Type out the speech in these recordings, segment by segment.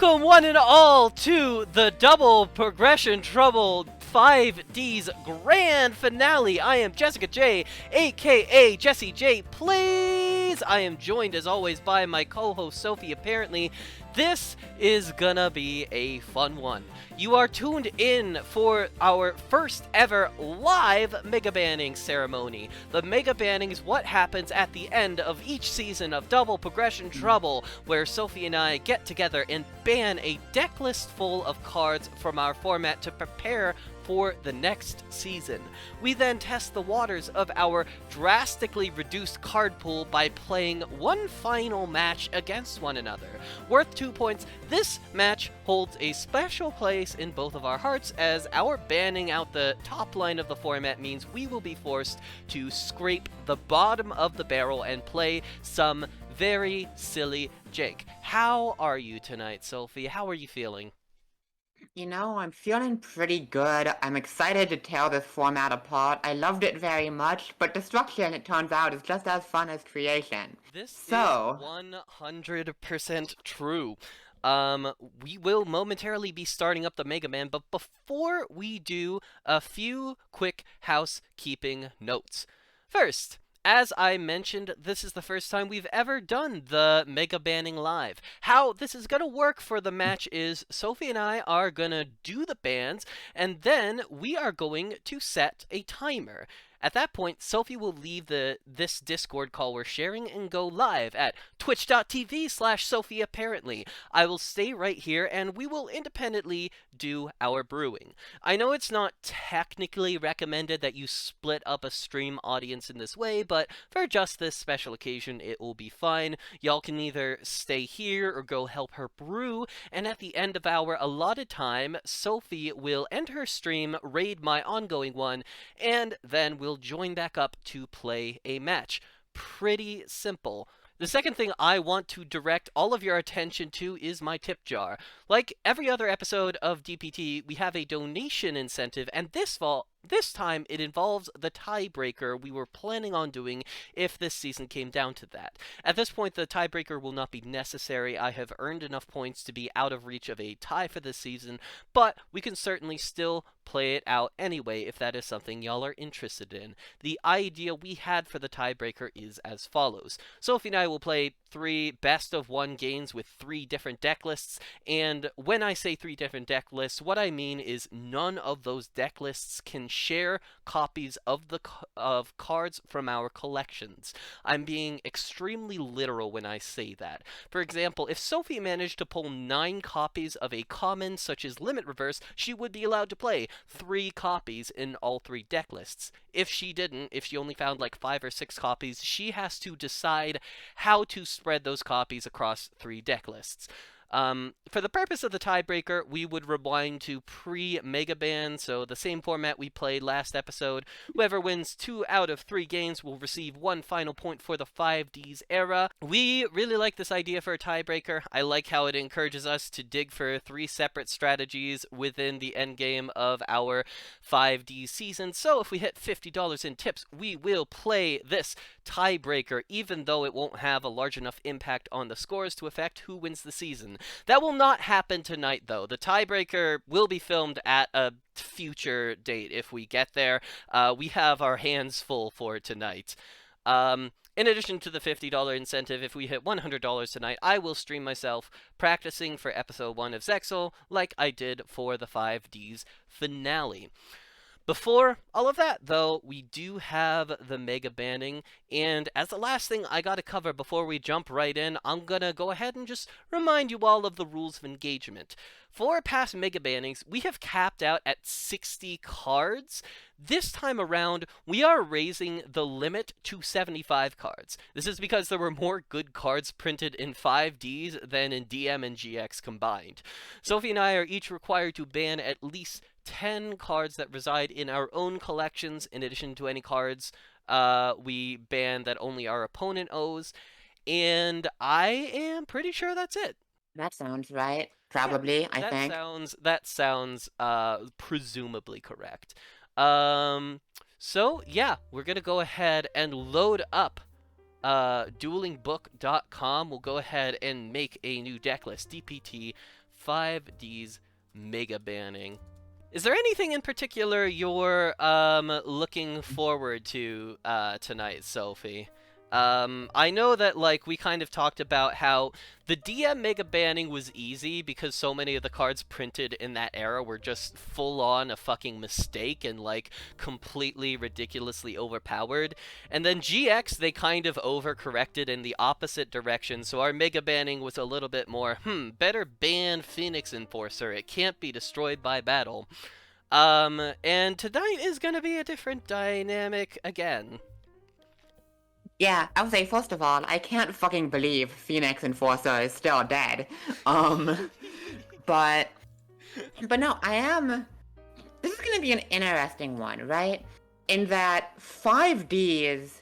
Welcome one and all to the Double Progression Trouble 5D's grand finale. I am Jessica J, aka Jessie J, please. I am joined as always by my co-host Sophie. Apparently, this is gonna be a fun one. You are tuned in for our first ever live Mega Banning ceremony. The Mega Banning is what happens at the end of each season of Double Progression Trouble, where Sophie and I get together and ban a deck list full of cards from our format to prepare for the next season. We then test the waters of our drastically reduced card pool by playing one final match against one another. Worth 2 points, this match holds a special place in both of our hearts, as our banning out the top line of the format means we will be forced to scrape the bottom of the barrel and play some very silly Jake. How are you tonight, Sophie? How are you feeling? You know, I'm feeling pretty good. I'm excited to tear this format apart. I loved it very much, but destruction, it turns out, is just as fun as creation. This is So, 100% true. We will momentarily be starting up the Mega Man, but before we do, a few quick housekeeping notes. First, as I mentioned, this is the first time we've ever done the Mega Banning live. How this is going to work for the match is Sophie and I are going to do the bans, and then we are going to set a timer. At that point, Sophie will leave this Discord call we're sharing and go live at twitch.tv/Sophie apparently. I will stay right here and we will independently do our brewing. I know it's not technically recommended that you split up a stream audience in this way, but for just this special occasion, it will be fine. Y'all can either stay here or go help her brew, and at the end of our allotted time, Sophie will end her stream, raid my ongoing one, and then we'll join back up to play a match. Pretty simple. The second thing I want to direct all of your attention to is my tip jar. Like every other episode of DPT, we have a donation incentive, and this time it involves the tiebreaker we were planning on doing if this season came down to that. At this point, the tiebreaker will not be necessary. I have earned enough points to be out of reach of a tie for this season, but we can certainly still play it out anyway if that is something y'all are interested in. The idea we had for the tiebreaker is as follows. Sophie and I will play 3 best-of-1 games with 3 different deck lists, and when I say 3 different deck lists, what I mean is none of those deck lists can share copies of cards from our collections. I'm being extremely literal when I say that. For example, if Sophie managed to pull 9 copies of a common such as Limit Reverse, she would be allowed to play 3 copies in all 3 deck lists. If she didn't, if she only found like 5 or 6 copies, she has to decide how to spread those copies across 3 deck lists. For the purpose of the tiebreaker, we would rewind to pre-Mega Ban, so the same format we played last episode. Whoever wins 2 out of 3 games will receive 1 final point for the 5D's era. We really like this idea for a tiebreaker. I like how it encourages us to dig for 3 separate strategies within the endgame of our 5D season. So if we hit $50 in tips, we will play this tiebreaker, even though it won't have a large enough impact on the scores to affect who wins the season. That will not happen tonight, though. The tiebreaker will be filmed at a future date if we get there. We have our hands full for tonight. In addition to the $50 incentive, if we hit $100 tonight, I will stream myself practicing for episode 1 of Zexal like I did for the 5D's finale. Before all of that, though, we do have the Mega Banning, and as the last thing I gotta cover before we jump right in, I'm gonna go ahead and just remind you all of the rules of engagement. For past Mega Bannings, we have capped out at 60 cards. This time around, we are raising the limit to 75 cards. This is because there were more good cards printed in 5Ds than in DM and GX combined. Sophie and I are each required to ban at least 10 cards that reside in our own collections, in addition to any cards we ban that only our opponent owes, and I am pretty sure that's it. that sounds right. Yeah, Probably, I think. that sounds presumably correct. So yeah, we're gonna go ahead and load up duelingbook.com. We'll go ahead and make a new deck list, DPT 5D's Mega Banning. Is there anything in particular you're looking forward to tonight, Sophie? I know that like we kind of talked about how the DM Mega Banning was easy because so many of the cards printed in that era were just full on a fucking mistake and like completely ridiculously overpowered. And then GX they kind of overcorrected in the opposite direction, so our Mega Banning was a little bit more, better ban Phoenix Enforcer. It can't be destroyed by battle. And tonight is gonna be a different dynamic again. Yeah, I would say, first of all, I can't fucking believe Phoenix Enforcer is still dead. Um, but, but no, I am... This is gonna be an interesting one, right? In that 5Ds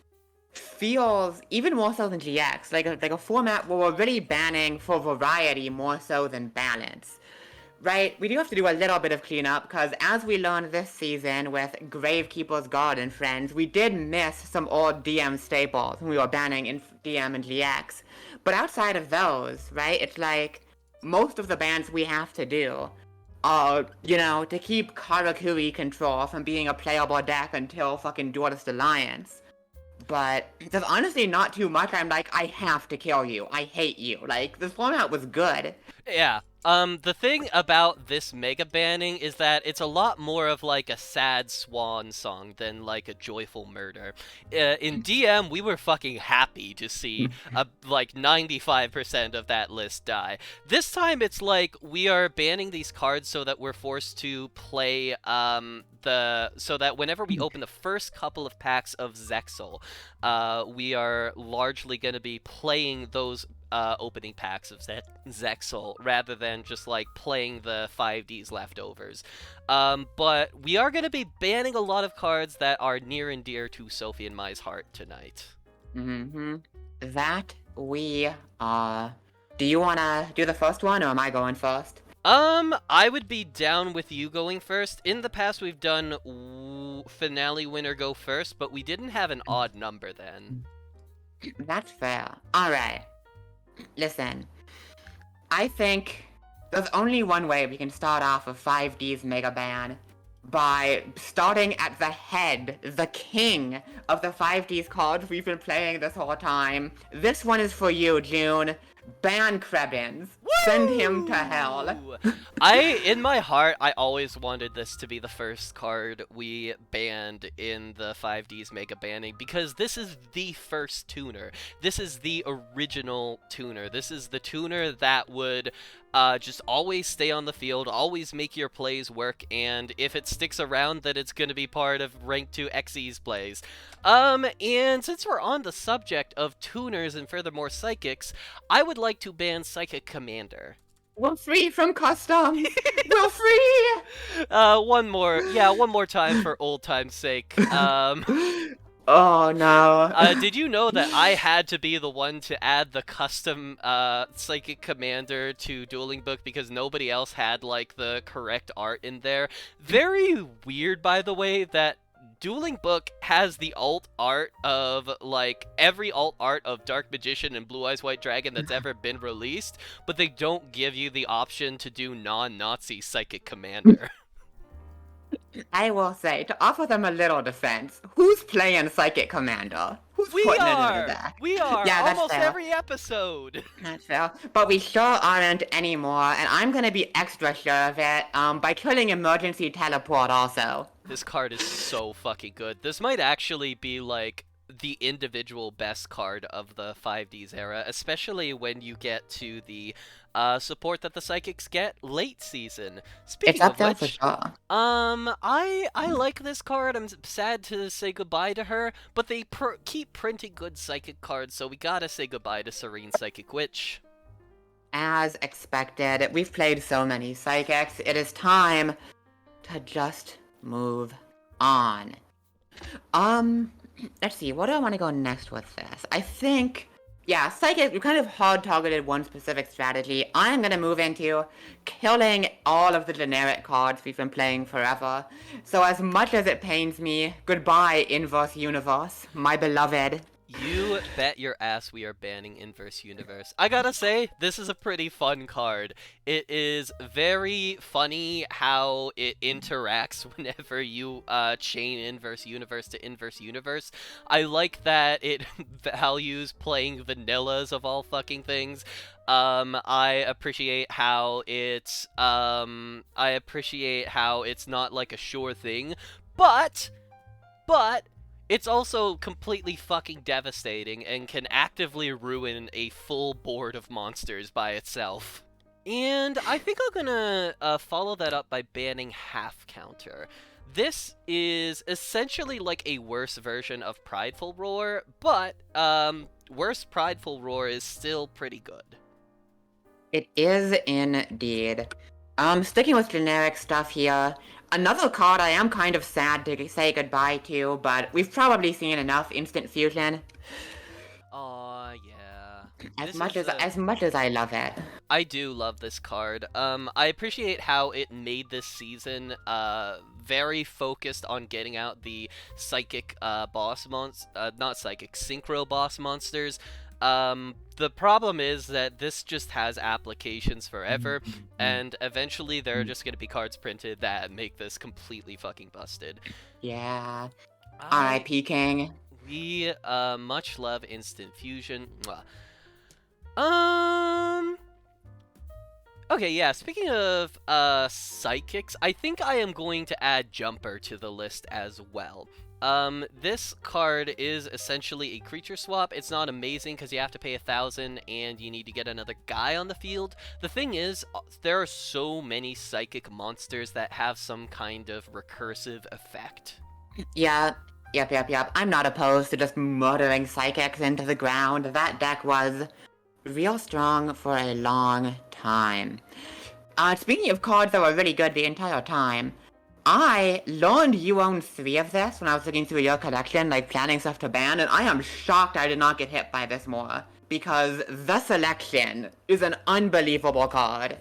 feels, even more so than GX, like a format where we're really banning for variety more so than balance. Right, we do have to do a little bit of cleanup, because as we learned this season with Gravekeeper's Guard and friends, we did miss some old DM staples when we were banning in DM and GX. But outside of those, right, it's like, most of the bans we have to do are, to keep Karakuri control from being a playable deck until fucking Duelist Alliance. But there's honestly not too much I'm like, I have to kill you, I hate you. Like, this format was good. Yeah. The thing about this Mega Banning is that it's a lot more of like a sad swan song than like a joyful murder. In DM, we were fucking happy to see like 95% of that list die. This time it's like we are banning these cards so that we're forced to play so that whenever we open the first couple of packs of Zexal, we are largely going to be playing those opening packs of Zexal rather than just like playing the 5D's leftovers. But we are going to be banning a lot of cards that are near and dear to Sophie and Mai's heart tonight. That we are. Do you want to do the first one, or am I going first? I would be down with you going first. In the past, we've done finale winner go first, but we didn't have an odd number then. That's fair. Alright. Listen, I think there's only one way we can start off a 5D's Mega Ban, by starting at the head, the king of the 5D's cards we've been playing this whole time. This one is for you, June. Ban Krebins. Send him to hell. In my heart, I always wanted this to be the first card we banned in the 5D's Mega Banning, because this is the first tuner. This is the original tuner. This is the tuner that would just always stay on the field, always make your plays work, and if it sticks around, then it's going to be part of Rank 2 XE's plays. And since we're on the subject of tuners and furthermore psychics, I would like to ban Psychic Commander. We're free from custom. We're free. One more time for old time's sake. Oh no. Did you know that I had to be the one to add the custom Psychic Commander to Dueling Book because nobody else had like the correct art in there? Very weird, by the way, that Dueling Book has the alt art of like every alt art of Dark Magician and Blue Eyes White Dragon that's ever been released, but they don't give you the option to do non-Nazi Psychic Commander. I will say, to offer them a little defense, who's playing Psychic Commander? Who's putting it in the deck? We are! Yeah, that's almost fair. every episode! That's fair. But we sure aren't anymore, and I'm gonna be extra sure of it, by killing Emergency Teleport also. This card is so fucking good. This might actually be, like, the individual best card of the 5D's era, especially when you get to the support that the Psychics get late season. Speaking It's up of there which, for sure. I like this card. I'm sad to say goodbye to her, but they keep printing good Psychic cards, so we gotta say goodbye to Serene Psychic Witch. As expected, we've played so many Psychics, it is time to just move on. Let's see, what do I want to go next with this? I think, yeah, Psychic, we kind of hard-targeted one specific strategy. I'm gonna move into killing all of the generic cards we've been playing forever. So as much as it pains me, goodbye, Inverse Universe, my beloved. You bet your ass we are banning Inverse Universe. I gotta say, this is a pretty fun card. It is very funny how it interacts whenever you chain Inverse Universe to Inverse Universe. I like that it values playing vanillas of all fucking things. I appreciate how it's not like a sure thing, but it's also completely fucking devastating and can actively ruin a full board of monsters by itself. And I think I'm gonna follow that up by banning Half Counter. This is essentially like a worse version of Prideful Roar, but worse Prideful Roar is still pretty good. It is indeed. Sticking with generic stuff here, another card I am kind of sad to say goodbye to, but we've probably seen enough Instant Fusion. Aw, yeah. As much as I love it. I do love this card. I appreciate how it made this season very focused on getting out the psychic not psychic, synchro boss monsters. The problem is that this just has applications forever, and eventually there are just gonna be cards printed that make this completely fucking busted. Yeah. R.I.P. King. We much love Instant Fusion. Mwah. Okay, yeah, speaking of psychics, I think I am going to add Jumper to the list as well. This card is essentially a creature swap. It's not amazing because you have to pay 1,000 and you need to get another guy on the field. The thing is, there are so many psychic monsters that have some kind of recursive effect. Yeah. Yep. I'm not opposed to just murdering psychics into the ground. That deck was real strong for a long time. Speaking of cards that were really good the entire time, I learned you own 3 of this when I was looking through your collection, like planning stuff to ban, and I am shocked I did not get hit by this more, because The Selection is an unbelievable card,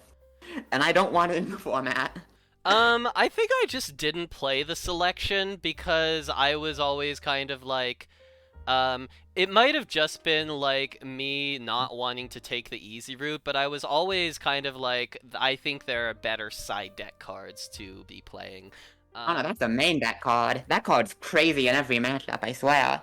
and I don't want it in the format. I think I just didn't play The Selection because I was always kind of like, it might have just been like me not wanting to take the easy route, but I was always kind of like, I think there are better side deck cards to be playing. Oh no, that's the main deck card. That card's crazy in every matchup, I swear.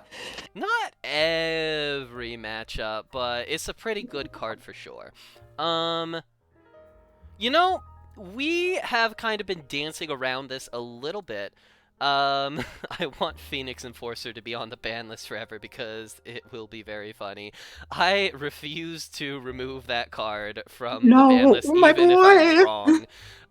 Not every matchup, but it's a pretty good card for sure. You know, we have kind of been dancing around this a little bit. I want Phoenix Enforcer to be on the ban list forever because it will be very funny. I refuse to remove that card from the ban list even if I'm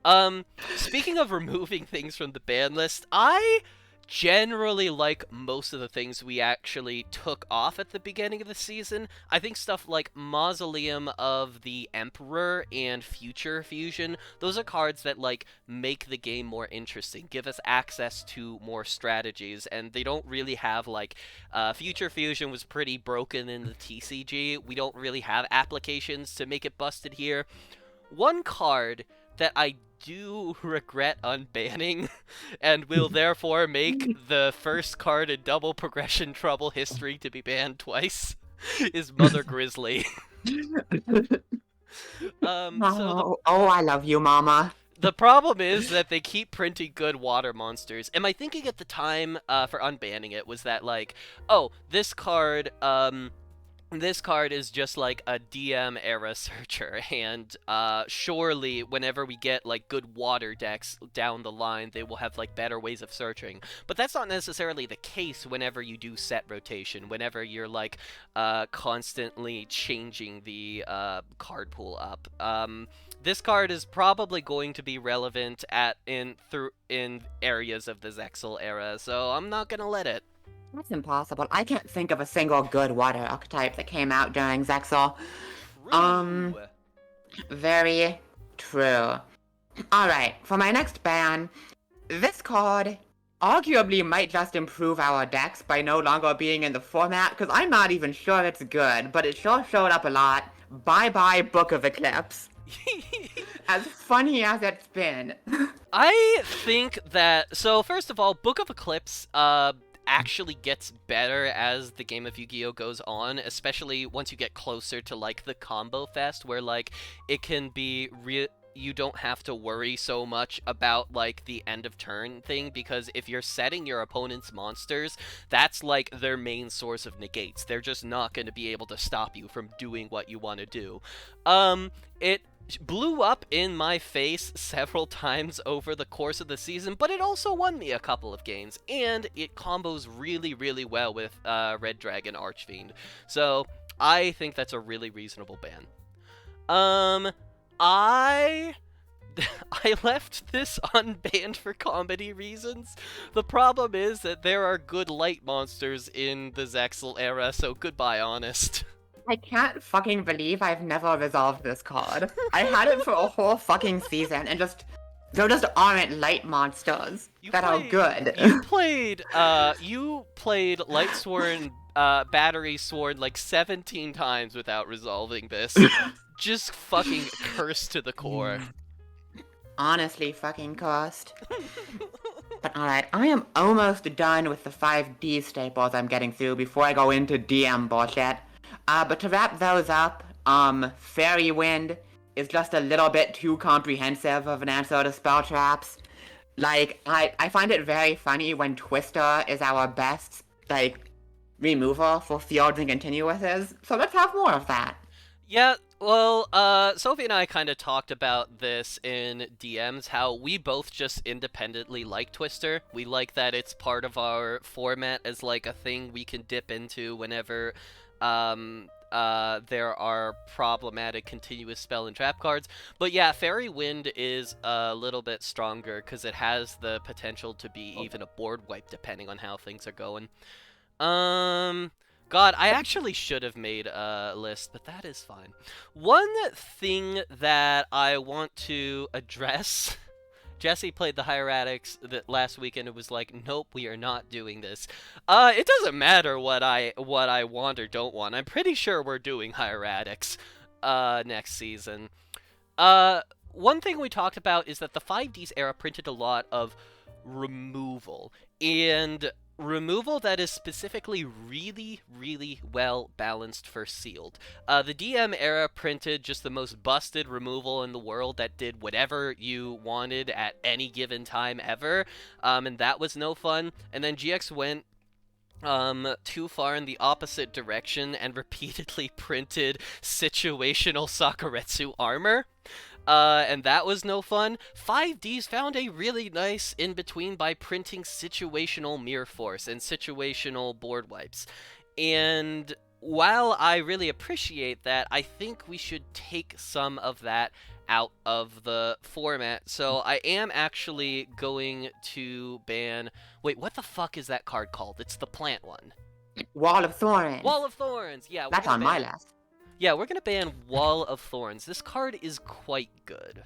wrong. Speaking of removing things from the ban list, I generally like most of the things we actually took off at the beginning of the season. I think stuff like Mausoleum of the Emperor and Future Fusion, those are cards that like make the game more interesting, give us access to more strategies, and they don't really have like Future Fusion was pretty broken in the TCG. We don't really have applications to make it busted here. One card that I do regret unbanning and will therefore make the first card in Double Progression Trouble history to be banned twice is Mother Grizzly. I love you, Mama. The problem is that they keep printing good water monsters, and my thinking at the time for unbanning it was that like, oh, this card is just like a DM era searcher, and surely whenever we get like good water decks down the line, they will have like better ways of searching. But that's not necessarily the case whenever you do set rotation, whenever you're like constantly changing the card pool up. This card is probably going to be relevant in areas of the Zexal era, so I'm not gonna let it. That's impossible. I can't think of a single good water archetype that came out during Zexal. True. Very true. Alright, for my next ban, this card arguably might just improve our decks by no longer being in the format, because I'm not even sure it's good, but it sure showed up a lot. Bye-bye Book of Eclipse. As funny as it's been. I think that, so first of all, Book of Eclipse, actually gets better as the game of Yu-Gi-Oh goes on, especially once you get closer to like the combo fest, where like it can be you don't have to worry so much about like the end of turn thing, because if you're setting your opponent's monsters, that's like their main source of negates. They're just not going to be able to stop you from doing what you want to do. It blew up in my face several times over the course of the season, but it also won me a couple of games, and it combos really, really well with Red Dragon Archfiend. So I think that's a really reasonable ban. I I left this unbanned for comedy reasons. The problem is that there are good light monsters in the Zexal era, so goodbye, Honest. I can't fucking believe I've never resolved this card. I had it for a whole fucking season, and there just aren't light monsters that are good. You played Light Sworn, Battery Sworn like 17 times without resolving this. Just fucking cursed to the core. Honestly fucking cursed. But alright, I am almost done with the 5D staples I'm getting through before I go into DM bullshit. But to wrap those up, Fairy Wind is just a little bit too comprehensive of an answer to spell traps. Like, I find it very funny when Twister is our best, like, remover for fields and continuouses, so let's have more of that. Yeah, well, Sophie and I kind of talked about this in DMs, how we both just independently like Twister. We like that it's part of our format as, like, a thing we can dip into whenever, there are problematic continuous spell and trap cards. But yeah, Fairy Wind is a little bit stronger, because it has the potential to be even a board wipe, depending on how things are going. God, I actually should have made a list, but that is fine. One thing that I want to address... Jesse played the Hieratics last weekend and was like, nope, we are not doing this. It doesn't matter what I want or don't want. I'm pretty sure we're doing Hieratics next season. One thing we talked about is that the 5D's era printed a lot of removal, and removal that is specifically really, really well balanced for sealed. The DM era printed just the most busted removal in the world that did whatever you wanted at any given time ever, and that was no fun. And then GX went too far in the opposite direction and repeatedly printed situational Sakuretsu armor. And that was no fun. 5D's found a really nice in-between by printing situational Mirror Force and situational board wipes. And while I really appreciate that, I think we should take some of that out of the format. So I am actually going to ban... Wait, what the fuck is that card called? It's the plant one. Wall of Thorns. Wall of Thorns, yeah. That's on my list. Yeah, we're gonna ban Wall of Thorns. This card is quite good.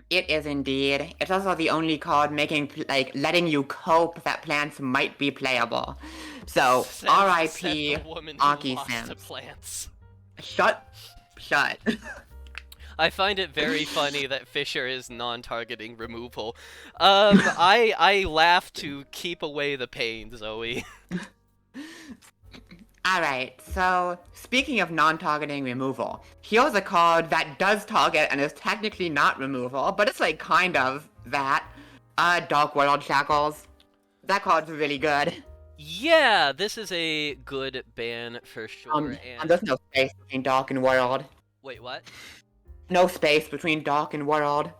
It is indeed. It's also the only card letting you cope that plants might be playable. So, R.I.P. Aki Sims. Plants. Shut. I find it very funny that Fisher is non-targeting removal. I laugh to keep away the pain, Zoe. Alright, so speaking of non-targeting removal, here's a card that does target and is technically not removal, but it's like kind of that. Dark World Shackles. That card's really good. Yeah, this is a good ban for sure. And there's no space between Dark and World. Wait, what? No space between Dark and World.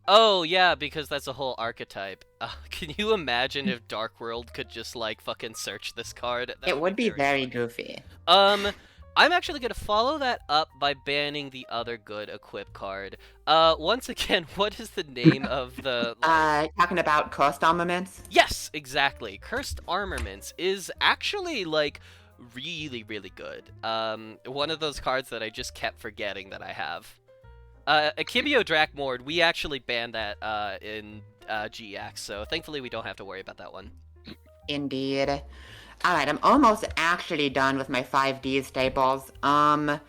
Oh, yeah, because that's a whole archetype. Can you imagine if Dark World could just, like, fucking search this card? It would be very goofy. I'm actually gonna follow that up by banning the other good equip card. Once again, what is the name of the... talking about Cursed Armaments? Yes, exactly. Cursed Armaments is actually, like, really, really good. One of those cards that I just kept forgetting that I have. Akibio Drakmord, we actually banned that in GX, so thankfully we don't have to worry about that one. Indeed. Alright, I'm almost actually done with my 5D staples. So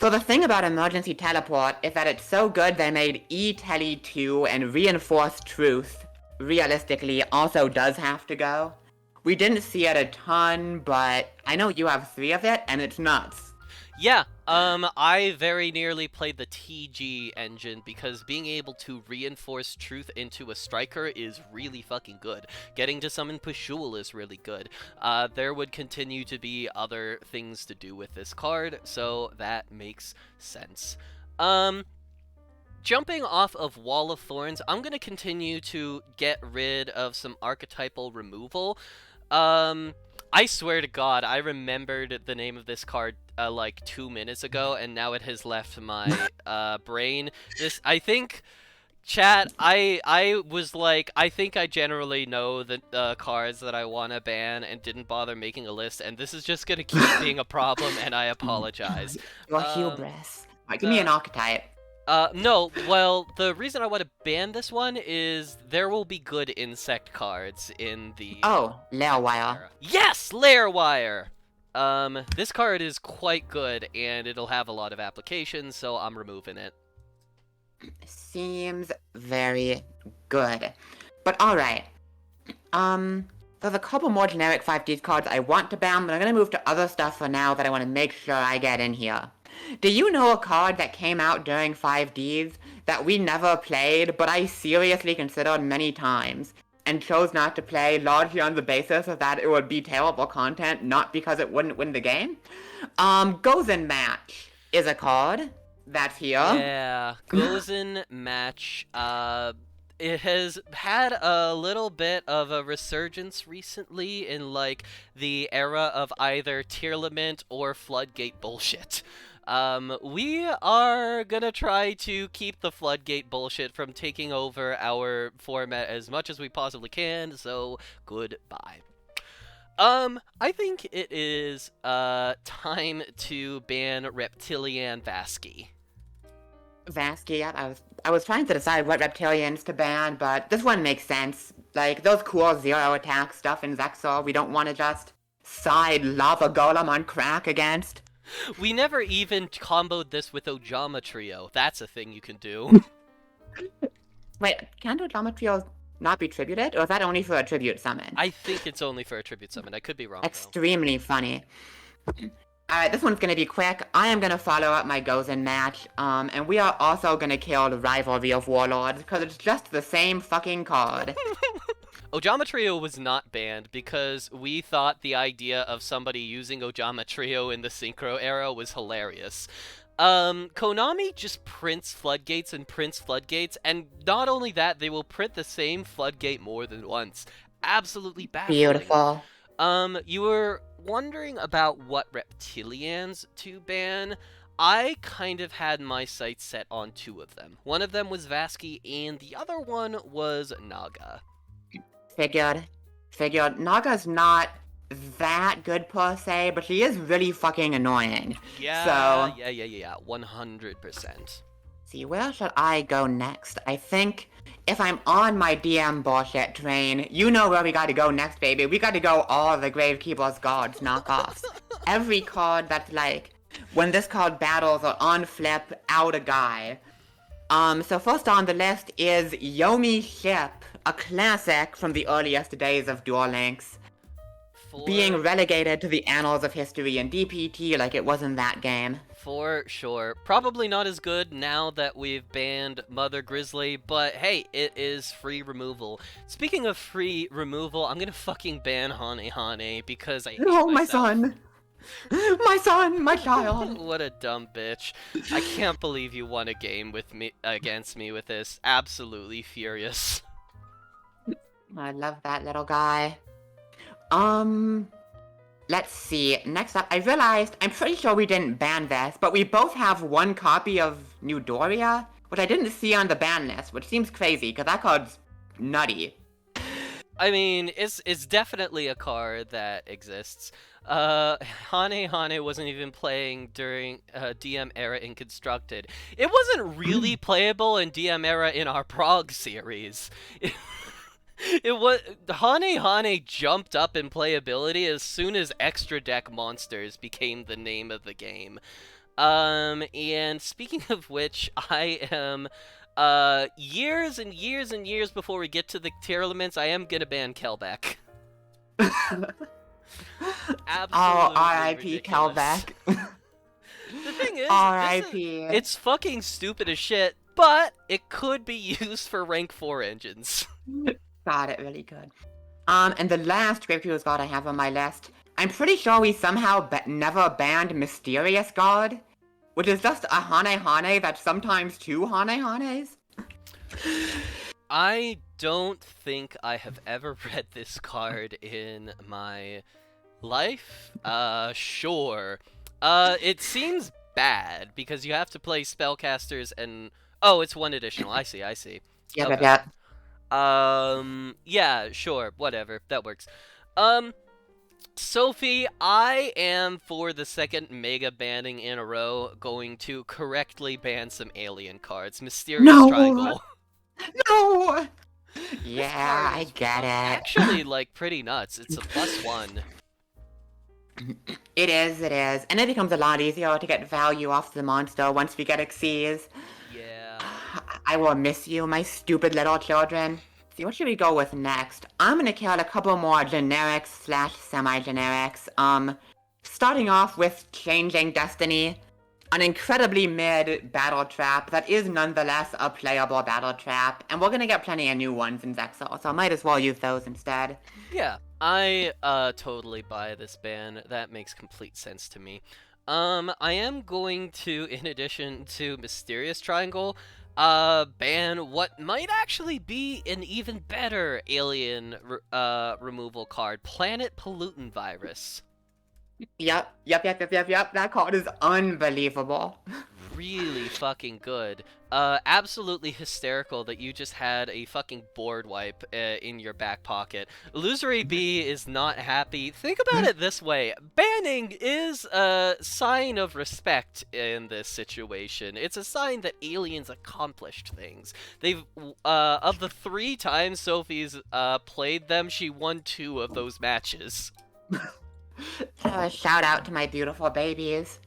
the thing about Emergency Teleport is that it's so good they made E-Tele 2 and Reinforced Truth realistically also does have to go. We didn't see it a ton, but I know you have 3 of it, and it's nuts. Yeah, I very nearly played the TG engine because being able to reinforce truth into a striker is really fucking good. Getting to summon Pashul is really good. There would continue to be other things to do with this card, so that makes sense. Jumping off of Wall of Thorns, I'm gonna continue to get rid of some archetypal removal. I swear to God, I remembered the name of this card like 2 minutes ago, and now it has left my brain. I think, chat. I was like, I think I generally know the cards that I want to ban, and didn't bother making a list. And this is just gonna keep being a problem, and I apologize. Your hubris. Alright, give me the- an archetype. No, well, the reason I want to ban this one is there will be good insect cards in the Oh, Lair Wire. era. Yes, Lair Wire! This card is quite good, and it'll have a lot of applications, so I'm removing it. Seems very good. But alright. There's a couple more generic 5D's cards I want to ban, but I'm gonna move to other stuff for now that I want to make sure I get in here. Do you know a card that came out during 5D's that we never played, but I seriously considered many times, and chose not to play largely on the basis of that it would be terrible content, not because it wouldn't win the game? Gozen Match is a card that's here. Yeah, Gozen Match, it has had a little bit of a resurgence recently in, like, the era of either Tearlament or Floodgate bullshit. We are gonna try to keep the Floodgate bullshit from taking over our format as much as we possibly can, so goodbye. I think it is, time to ban Reptilian Vasky. Vasky, I was trying to decide what reptilians to ban, but this one makes sense. Like, those cool zero attack stuff in Zexor, we don't want to just side Lava Golem on crack against. We never even comboed this with Ojama Trio. That's a thing you can do. Wait, can Ojama Trio not be tributed, or is that only for a tribute summon? I think it's only for a tribute summon. I could be wrong, though. Extremely funny. Alright, this one's gonna be quick. I am gonna follow up my Gozen Match, and we are also gonna kill the Rivalry of Warlords, because it's just the same fucking card. Ojama Trio was not banned because we thought the idea of somebody using Ojama Trio in the Synchro era was hilarious. Konami just prints floodgates and prints floodgates, and not only that, they will print the same floodgate more than once. Absolutely baffling. Beautiful. You were wondering about what reptilians to ban. I kind of had my sights set on 2 of them. One of them was Vasky, and the other one was Naga. Figured. Naga's not that good per se, but she is really fucking annoying. Yeah, So, yeah, 100%. see, where should I go next? I think if I'm on my DM bullshit train, you know where we gotta go next, baby. We gotta go all the Gravekeeper's Gods knockoffs. Every card that's like, when this card battles or on flip, out a guy. So first on the list is Yomi Ship, a classic from the earliest days of Duel Links, being relegated to the annals of history in DPT like it was in that game. For sure. Probably not as good now that we've banned Mother Grizzly, but hey, it is free removal. Speaking of free removal, I'm gonna fucking ban Hane Hane because I hate No, my myself. son! My son, my child! What a dumb bitch. I can't believe you won a game with me against me with this. Absolutely furious. I love that little guy. Let's see. Next up, I realized, I'm pretty sure we didn't ban this, but we both have one copy of New Doria, which I didn't see on the ban list, which seems crazy, because that card's nutty. I mean, it's definitely a card that exists. Hane Hane wasn't even playing during DM era in Constructed. It wasn't really playable in DM era in our Prague series. It was Hane Hane jumped up in playability as soon as Extra Deck Monsters became the name of the game. And speaking of which, I am Years and years and years before we get to the tier elements, I am gonna ban Kelbeck. Oh, Absolutely R.I.P. ridiculous. Calvac. The thing is, R.I.P. it's fucking stupid as shit, but it could be used for rank 4 engines. Got it really good. And the last Great Heroes God I have on my list, I'm pretty sure we somehow never banned Mysterious God, which is just a Hane Hane that's sometimes two Hane Hanes. I don't think I have ever read this card in my life. Sure. It seems bad because you have to play spellcasters and oh, it's one additional. I see. Yep, Okay. yep. Yeah, sure, whatever. That works. Sophie, I am for the second mega banning in a row going to correctly ban some alien cards. Mysterious No! Triangle. No! This Yeah, card I is get it. actually, like, pretty nuts. It's a +1. It is, and it becomes a lot easier to get value off the monster once we get Xyz. Yeah. I will miss you, my stupid little children. See, what should we go with next? I'm gonna kill a couple more generics slash semi-generics. Starting off with Changing Destiny, an incredibly mid battle trap that is nonetheless a playable battle trap, and we're gonna get plenty of new ones in Zexal, so I might as well use those instead. Yeah, I totally buy this ban. That makes complete sense to me. I am going to, in addition to Mysterious Triangle, ban what might actually be an even better alien removal card, Planet Pollutant Virus. Yep. That card is unbelievable. Really fucking good. Absolutely hysterical that you just had a fucking board wipe in your back pocket. Illusory B is not happy. Think about it this way. Banning is a sign of respect in this situation. It's a sign that aliens accomplished things. They've, of the 3 times Sophie's played them, she won 2 of those matches. Shout out to my beautiful babies.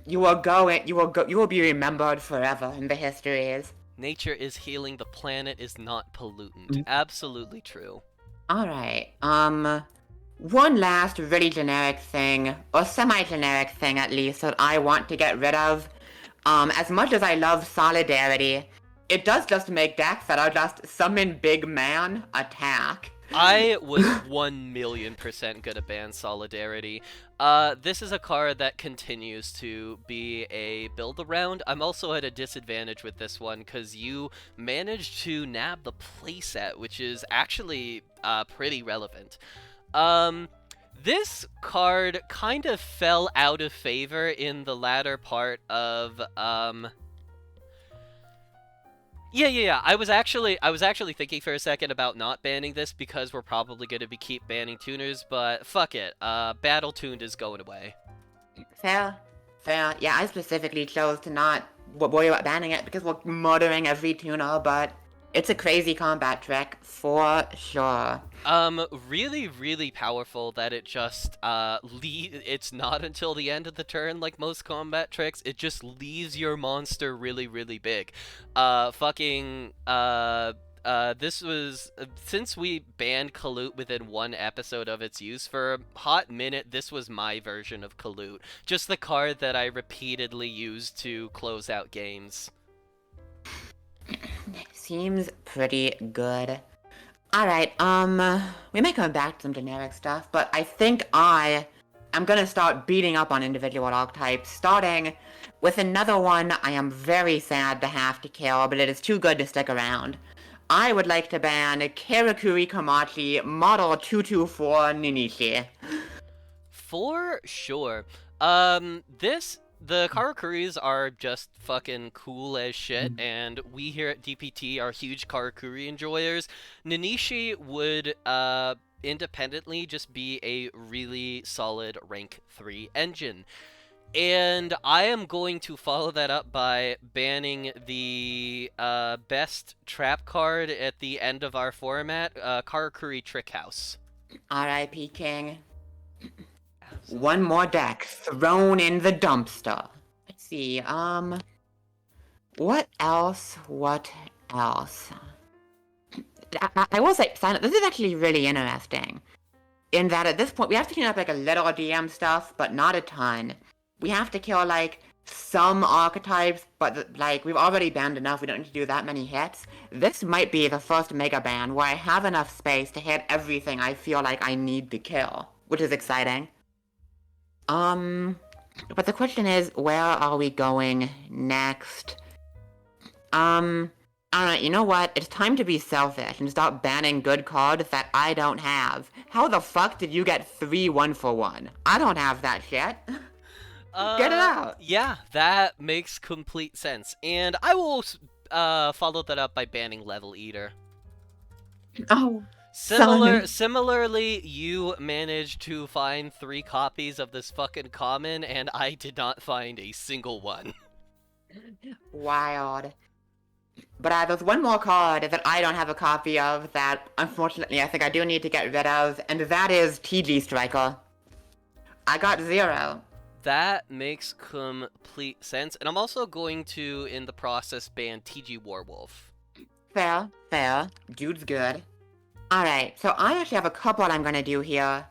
You will be remembered forever in the histories. Nature is healing, the planet is not pollutant. Absolutely true. Alright, one last really generic thing, or semi-generic thing at least, that I want to get rid of. As much as I love Solidarity, it does just make decks that are just summon big man, attack. I was 1,000,000% gonna ban Solidarity. This is a card that continues to be a build around. I'm also at a disadvantage with this one because you managed to nab the playset, which is actually pretty relevant. This card kind of fell out of favor in the latter part of Yeah. I was actually thinking for a second about not banning this because we're probably going to keep banning tuners, but fuck it. Battle Tuned is going away. Fair. Yeah, I specifically chose to not worry about banning it because we're murdering every tuner, but it's a crazy combat trick for sure. Really, really powerful that it just, it's not until the end of the turn like most combat tricks, it just leaves your monster really, really big. This was, since we banned Kalut within 1 episode of its use for a hot minute, this was my version of Kalut. Just the card that I repeatedly used to close out games. Seems pretty good. Alright, we may come back to some generic stuff, but I think I am gonna start beating up on individual archetypes, starting with another one I am very sad to have to kill, but it is too good to stick around. I would like to ban Karakuri Komachi Model 224 Ninichi. For sure. The Karakuris are just fucking cool as shit, and we here at DPT are huge Karakuri enjoyers. Nanishi would, independently just be a really solid rank 3 engine. And I am going to follow that up by banning the, best trap card at the end of our format, Karakuri Trick House. R.I.P. King. One more deck thrown in the dumpster. Let's see, What else? What else? I will say, Simon, this is actually really interesting. In that at this point, we have to clean up like a little DM stuff, but not a ton. We have to kill like some archetypes, but like we've already banned enough, we don't need to do that many hits. This might be the first mega ban where I have enough space to hit everything I feel like I need to kill, which is exciting. But the question is, where are we going next? Alright, you know what? It's time to be selfish and stop banning good cards that I don't have. How the fuck did you get 3 1-for-1? I don't have that shit. Get it out! Yeah, that makes complete sense. And I will follow that up by banning Level Eater. Oh, Simon. Similarly, you managed to find 3 copies of this fucking common, and I did not find a single one. Wild. But there's one more card that I don't have a copy of that, unfortunately, I think I do need to get rid of, and that is TG Striker. I got 0. That makes complete sense, and I'm also going to, in the process, ban TG Warwolf. Fair, fair. Dude's good. Alright, so I actually have a couple I'm gonna do here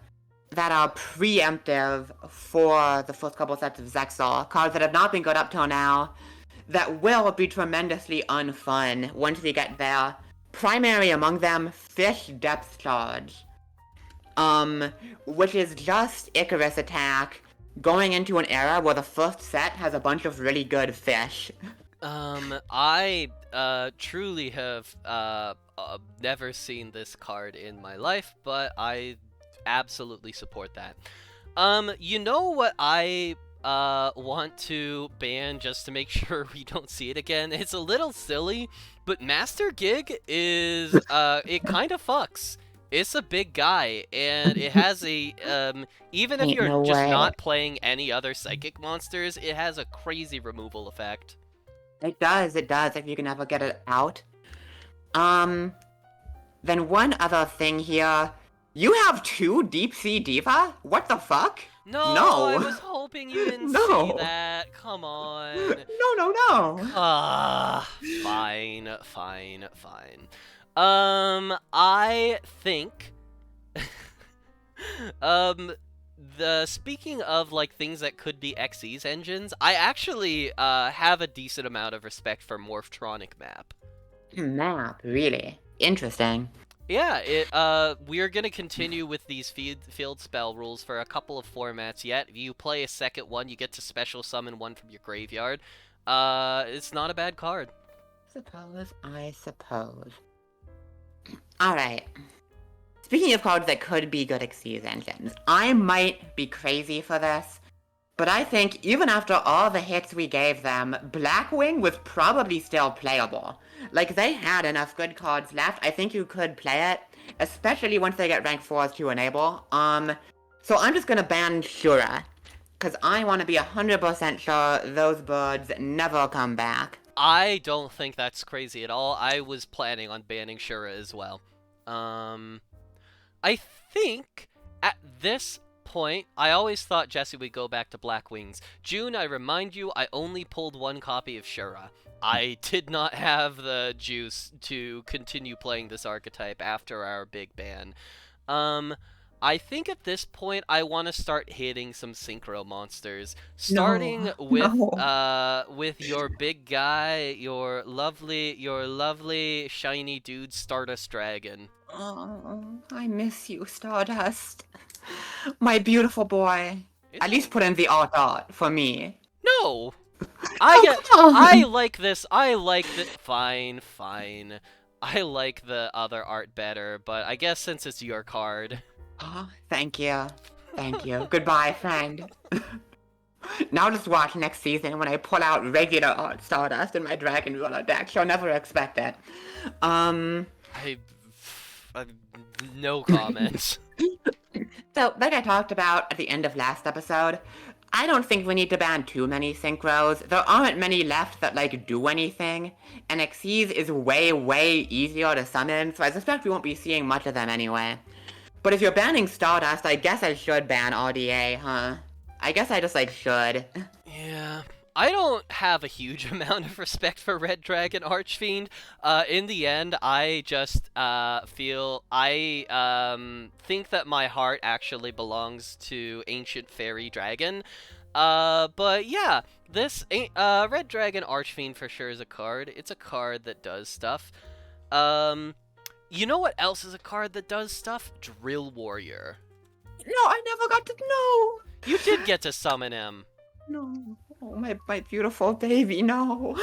that are preemptive for the first couple sets of Zexal, cards that have not been good up till now, that will be tremendously unfun once we get there. Primary among them, Fish Depth Charge. Which is just Icarus attack, going into an era where the first set has a bunch of really good fish. I truly have never seen this card in my life, but I absolutely support that. You know what I want to ban just to make sure we don't see it again? It's a little silly, but Master Gig is it kind of fucks. It's a big guy, and it has a even if Ain't you're no just way. not playing any other psychic monsters, it has a crazy removal effect. It does, if you can ever get it out. Then one other thing here. You have 2 Deep Sea Diva? What the fuck? No, No. I was hoping you didn't No. see that. Come on. No. Ah, fine. I think, speaking of, like, things that could be Xyz engines, I actually, have a decent amount of respect for Morphtronic Map. Map, really? Interesting. Yeah, we're gonna continue with these field spell rules for a couple of formats yet. If you play a second one, you get to special summon one from your graveyard. It's not a bad card. I suppose. Alright. Speaking of cards that could be good Xyz engines, I might be crazy for this, but I think even after all the hits we gave them, Blackwing was probably still playable. Like, they had enough good cards left, I think you could play it, especially once they get rank 4s to enable. So I'm just gonna ban Shura, because I want to be 100% sure those birds never come back. I don't think that's crazy at all. I was planning on banning Shura as well. I think at this point, I always thought Jesse would go back to Black Wings. June, I remind you, I only pulled 1 copy of Shura. I did not have the juice to continue playing this archetype after our big ban. I think at this point I want to start hitting some synchro monsters, starting with your big guy, your lovely shiny dude Stardust Dragon. Oh, I miss you, Stardust. My beautiful boy. At least put in the art for me. No! I like this. Fine. I like the other art better, but I guess since it's your card. Oh, thank you. Goodbye, friend. Now just watch next season when I pull out regular art Stardust in my Dragon Ruler deck. You'll never expect it. No comments. So, like I talked about at the end of last episode, I don't think we need to ban too many synchros. There aren't many left that, like, do anything, and Xyz is way easier to summon, so I suspect we won't be seeing much of them anyway. But if you're banning Stardust, I guess I should ban RDA, huh? I guess I just, like, should. Yeah. I don't have a huge amount of respect for Red Dragon Archfiend. In the end, I just feel think that my heart actually belongs to Ancient Fairy Dragon. But yeah, this Red Dragon Archfiend for sure is a card. It's a card that does stuff. Um, you know what else is a card that does stuff? Drill Warrior. No, I never got to know. You did get to summon him. No. Oh, my beautiful baby, no.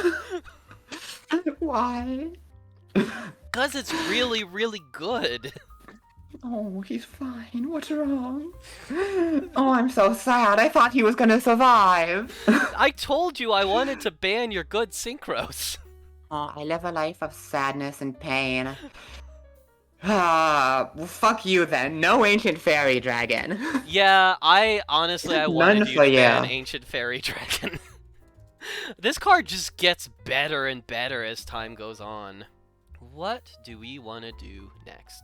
Why? Because it's really, really good. Oh, he's fine. What's wrong? Oh, I'm so sad. I thought he was gonna survive. I told you I wanted to ban your good synchros. Oh, I live a life of sadness and pain. Ah, well, fuck you then. No ancient fairy dragon. Yeah, I wanted you for to ban you. Ancient Fairy Dragon. This card just gets better and better as time goes on. What do we want to do next?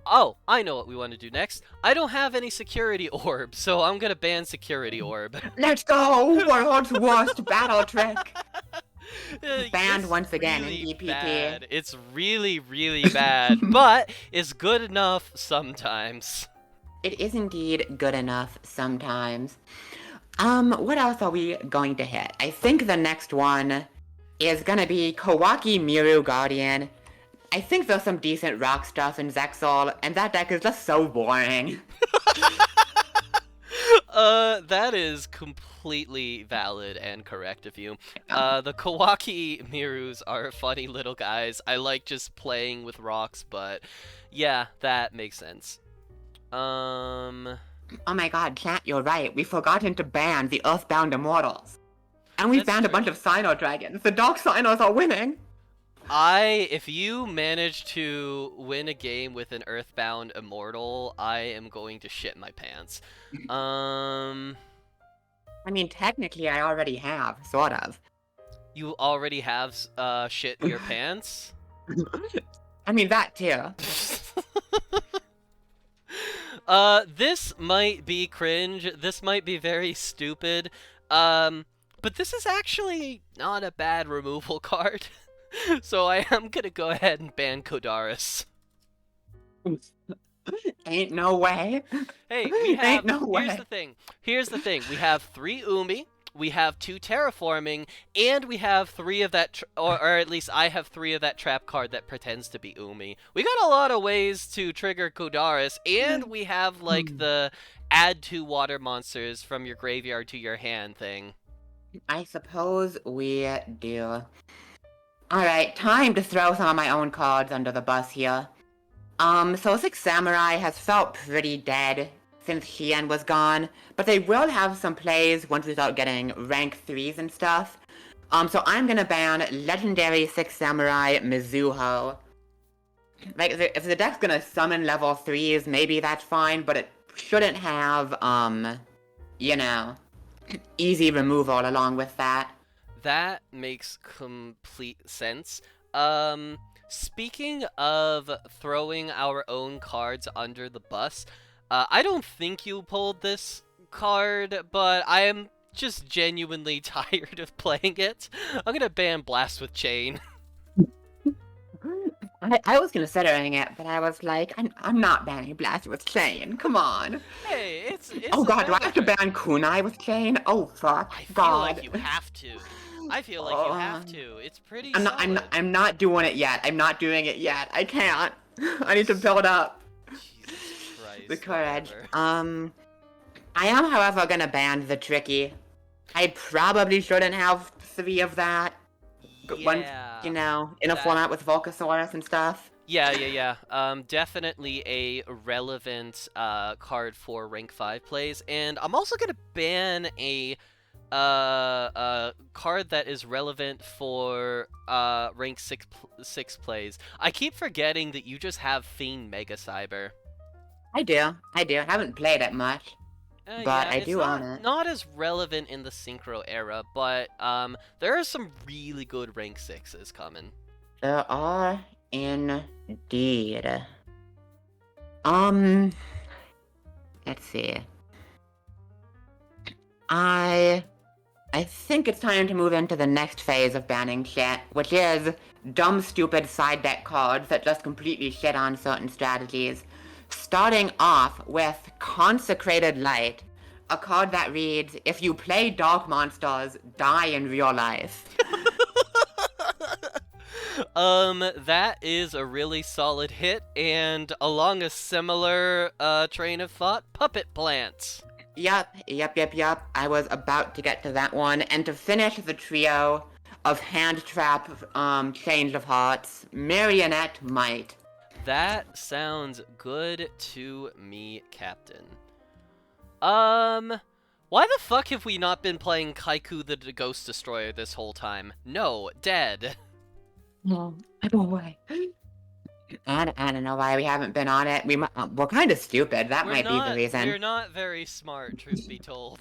Oh, I know what we want to do next. I don't have any security orb, so I'm gonna ban security orb. Let's go! World's worst battle trick. Banned It's once again really in EPT. bad. It's really, really bad, but it's good enough sometimes. It is indeed good enough sometimes. What else are we going to hit? I think the next one is gonna be Kawaki Miru Guardian. I think there's some decent rock stuff in Zexal, and that deck is just so boring. That is completely valid and correct of you. The Kawaki Mirus are funny little guys. I like just playing with rocks, but yeah, that makes sense. Oh my god, chat, you're right. We've forgotten to ban the Earthbound Immortals. And we've That's banned a true. bunch of Sino Dragons. The Dark Sinos are winning! If you manage to win a game with an Earthbound Immortal, I am going to shit my pants. I mean, technically I already have, sort of. You already have shit your pants? I mean, that too. This might be cringe. This might be very stupid. But this is actually not a bad removal card. So I am gonna go ahead and ban Kodaris. Ain't no way. Hey, we have. Ain't no Here's way. the thing. Here's the thing. We have 3 Umi. We have 2 terraforming, and we have 3 of that, or at least I have 3 of that trap card that pretends to be Umi. We got a lot of ways to trigger Kodaris, and we have like the add 2 water monsters from your graveyard to your hand thing. I suppose we do. Alright, time to throw some of my own cards under the bus here. So Six Samurai has felt pretty dead since Hien was gone, but they will have some plays once we start getting rank 3s and stuff. So I'm gonna ban Legendary Six Samurai Mizuho. Like, if the deck's gonna summon level 3s, maybe that's fine, but it shouldn't have, you know, easy removal along with that. That makes complete sense. Speaking of throwing our own cards under the bus, I don't think you pulled this card, but I am just genuinely tired of playing it. I'm gonna ban Blast with Chain. I was considering it, but I was like, I'm not banning Blast with Chain. Come on. Hey, it's Oh a god, do I have to benefit. ban Kunai with Chain? Oh fuck. I feel God. like you have to. I feel like you have to. It's pretty I'm solid. I'm not doing it yet. I'm not doing it yet. I can't. I need to build up Jesus Christ. the courage. whatever. I am, however, gonna ban the Tricky. I probably shouldn't have 3 of that. One, Yeah. you know, in a that- format with Volcasaurus and stuff. Yeah. Definitely a relevant card for rank 5 plays, and I'm also gonna ban a card that is relevant for rank 6 plays. I keep forgetting that you just have Fiend Mega Cyber. I do. I haven't played it much. But I it's do not, own it. Not as relevant in the Synchro era, but there are some really good rank 6s coming. There are indeed. Let's see. I I think it's time to move into the next phase of banning shit, which is dumb, stupid side deck cards that just completely shit on certain strategies. Starting off with Consecrated Light, a card that reads, if you play dark monsters, die in real life. That is a really solid hit, and along a similar train of thought, Puppet Plants. Yep. I was about to get to that one. And to finish the trio of Hand Trap, Change of Hearts, Marionette Might. That sounds good to me, Captain. Why the fuck have we not been playing Kaiku the Ghost Destroyer this whole time? No, dead. No, boy. I don't know why we haven't been on it. We're kind of stupid. That might be the reason. We're not very smart, truth be told.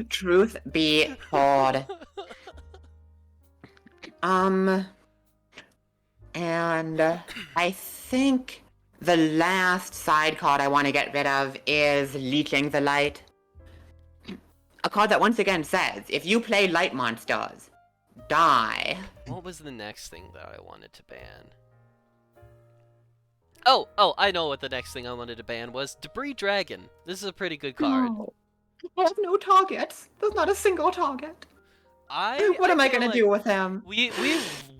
Truth be told. And I think the last side card I want to get rid of is Leeching the Light. A card that once again says, if you play light monsters, die. What was the next thing that I wanted to ban? Oh, I know what the next thing I wanted to ban was. Debris Dragon. This is a pretty good card. No. I have no targets. There's not a single target. What am I gonna do with him? We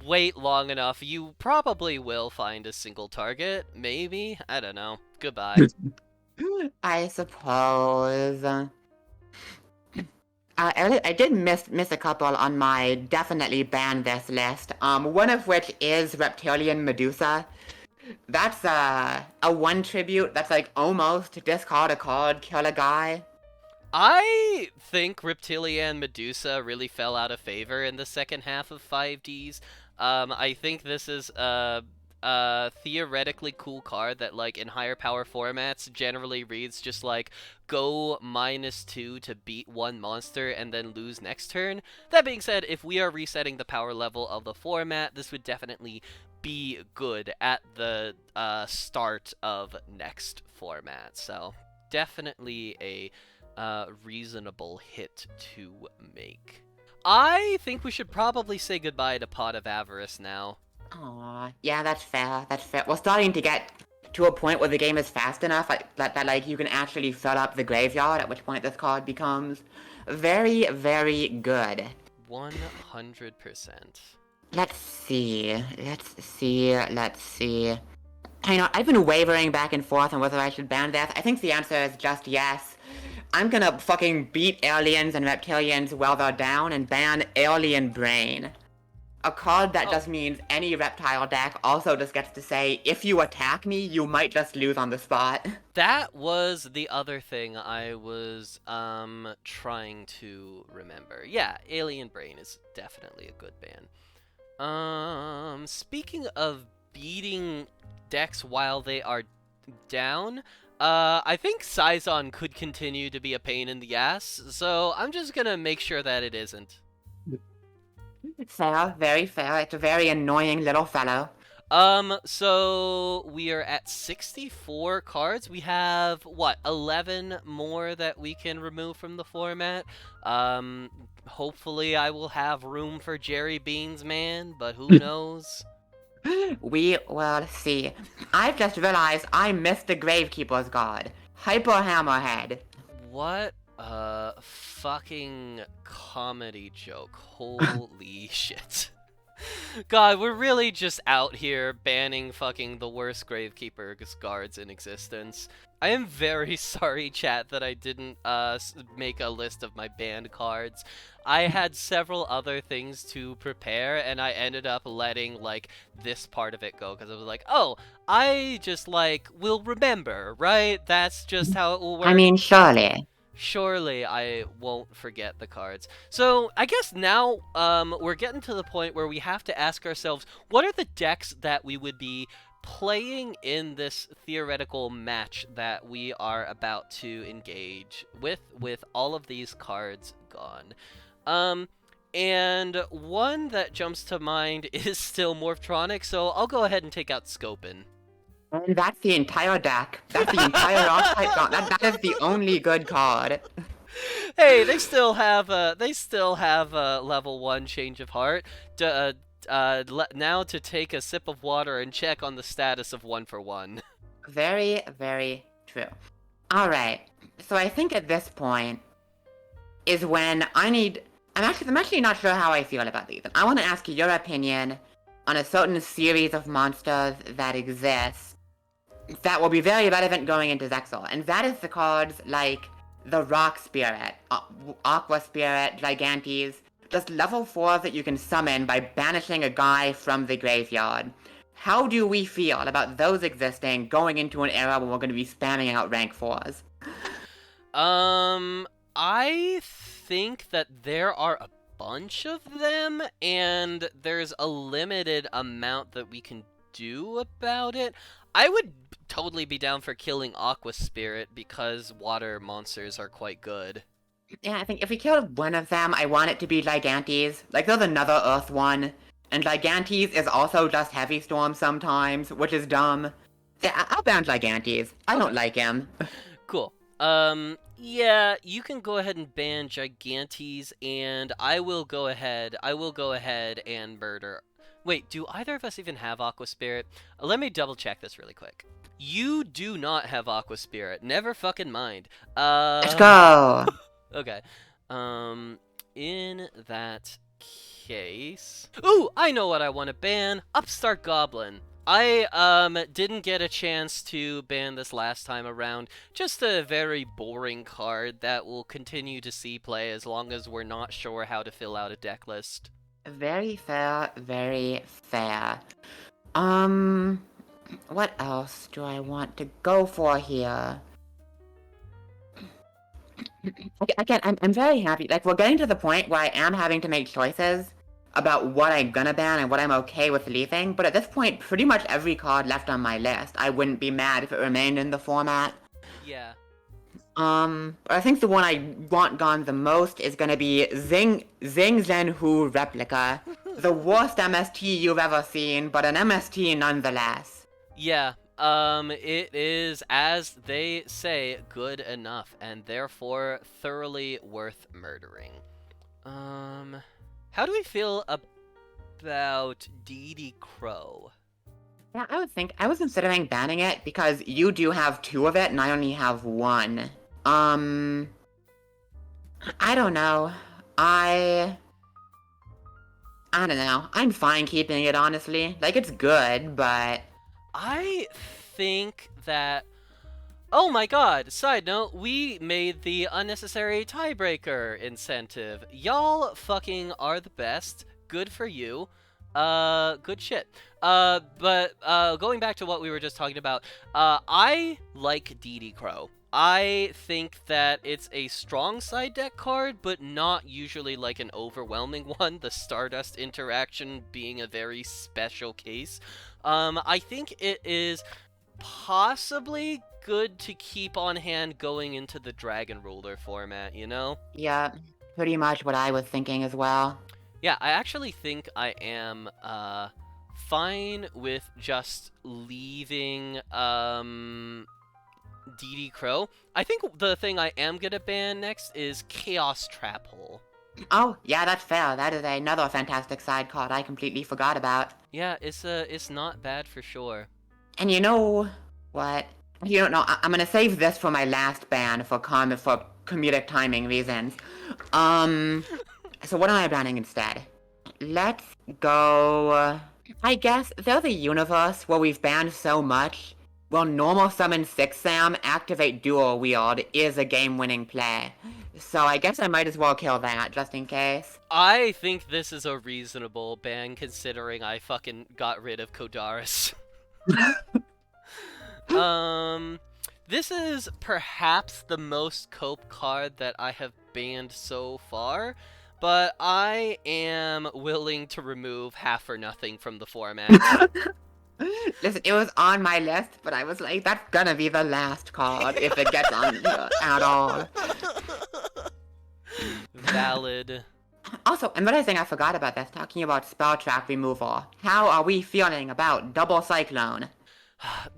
wait long enough. You probably will find a single target. Maybe. I don't know. Goodbye. I suppose. I did miss a couple on my definitely ban this list. One of which is Reptilian Medusa. That's a 1 tribute that's like almost discard a card, kill a guy. I think Reptilian Medusa really fell out of favor in the second half of 5D's. I think this is a theoretically cool card that, like, in higher power formats generally reads just like go -2 to beat one monster and then lose next turn. That being said, if we are resetting the power level of the format, this would definitely be good at the start of next format. So definitely a reasonable hit to make. I think we should probably say goodbye to Pot of Avarice now. Aw, yeah, that's fair. We're starting to get to a point where the game is fast enough that like you can actually fill up the graveyard, at which point this card becomes very, very good. 100%. Let's see. I know, I've been wavering back and forth on whether I should ban this. I think the answer is just yes. I'm gonna fucking beat aliens and reptilians while they're down and ban Alien Brain. A card that just means any reptile deck also just gets to say, if you attack me, you might just lose on the spot. That was the other thing I was trying to remember. Yeah, Alien Brain is definitely a good ban. Speaking of beating decks while they are down, I think Saison could continue to be a pain in the ass, so I'm just gonna make sure that it isn't. Fair, very fair. It's a very annoying little fellow. So we are at 64 cards. We have, what, 11 more that we can remove from the format. Hopefully I will have room for Jerry Beans Man, but who knows? We will see. I've just realized I missed the Gravekeeper's Guard. Hyper Hammerhead. What a fucking comedy joke. Holy shit. God, we're really just out here banning fucking the worst Gravekeeper's Guards in existence. I am very sorry, chat, that I didn't make a list of my banned cards. I had several other things to prepare, and I ended up letting, like, this part of it go, because I was like, oh, I just, like, will remember, right? That's just how it will work. I mean, surely. Surely I won't forget the cards. So I guess now we're getting to the point where we have to ask ourselves, what are the decks that we would be playing in this theoretical match that we are about to engage with all of these cards gone? And one that jumps to mind is still Morphtronic, so I'll go ahead and take out Scopin. And that's the entire deck. That's the entire archetype. That is the only good card. Hey, they still have a level 1 change of heart. Now to take a sip of water and check on the status of 1 for 1. Very, very true. Alright, so I think at this point is when I'm actually not sure how I feel about these. I want to ask your opinion on a certain series of monsters that exist that will be very relevant going into Zexal, and that is the cards like the Rock Spirit, Aqua Spirit, Gigantes, just level 4s that you can summon by banishing a guy from the graveyard. How do we feel about those existing going into an era where we're going to be spamming out rank 4s? I think that there are a bunch of them, and there's a limited amount that we can do about it. I would totally be down for killing Aqua Spirit because water monsters are quite good. Yeah, I think if we killed one of them, I want it to be Gigantes. Like, there's another Earth one, and Gigantes is also just Heavy Storm sometimes, which is dumb. Yeah, I'll ban Gigantes. I don't like him. Cool. Yeah, you can go ahead and ban Gigantes, and I will go ahead and murder. Wait, do either of us even have Aqua Spirit? Let me double check this really quick. You do not have Aqua Spirit. Never fucking mind. Let's go! Okay. In that case... Ooh, I know what I want to ban. Upstart Goblin. I didn't get a chance to ban this last time around. Just a very boring card that will continue to see play as long as we're not sure how to fill out a deck list. Very fair, very fair. What else do I want to go for here? Again, I'm very happy. Like, we're getting to the point where I am having to make choices about what I'm gonna ban and what I'm okay with leaving, but at this point, pretty much every card left on my list, I wouldn't be mad if it remained in the format. Yeah. I think the one I want gone the most is gonna be Zing Zenhu Replica. The worst MST you've ever seen, but an MST nonetheless. Yeah, it is, as they say, good enough, and therefore thoroughly worth murdering. How do we feel about DD Crow? Yeah, I was considering banning it because you do have 2 of it and I only have 1. I don't know. I don't know. I'm fine keeping it, honestly. Like, it's good, but... I think that... Oh my god, side note, we made the unnecessary tiebreaker incentive. Y'all fucking are the best. Good for you. Good shit. But going back to what we were just talking about, I like DD Crow. I think that it's a strong side deck card, but not usually like an overwhelming one, the Stardust interaction being a very special case. I think it is possibly good to keep on hand going into the Dragon Ruler format, you know? Yeah, pretty much what I was thinking as well. Yeah, I actually think I am fine with just leaving DD Crow. I think the thing I am gonna ban next is Chaos Trap Hole. Oh, yeah, that's fair. That is another fantastic side card I completely forgot about. Yeah, it's not bad for sure. And you know what? You don't know. I'm gonna save this for my last ban for comedic timing reasons. So what am I banning instead? Let's go... I guess there's a universe where we've banned so much. Well, normal summon 6 Sam, activate dual wield is a game-winning play. So I guess I might as well kill that, just in case. I think this is a reasonable ban considering I fucking got rid of Kodaris. This is perhaps the most cope card that I have banned so far, but I am willing to remove half or nothing from the format. Listen, it was on my list, but I was like, that's gonna be the last card if it gets on here at all. Valid. Also, another thing I forgot about this, talking about spell trap removal. How are we feeling about Double Cyclone?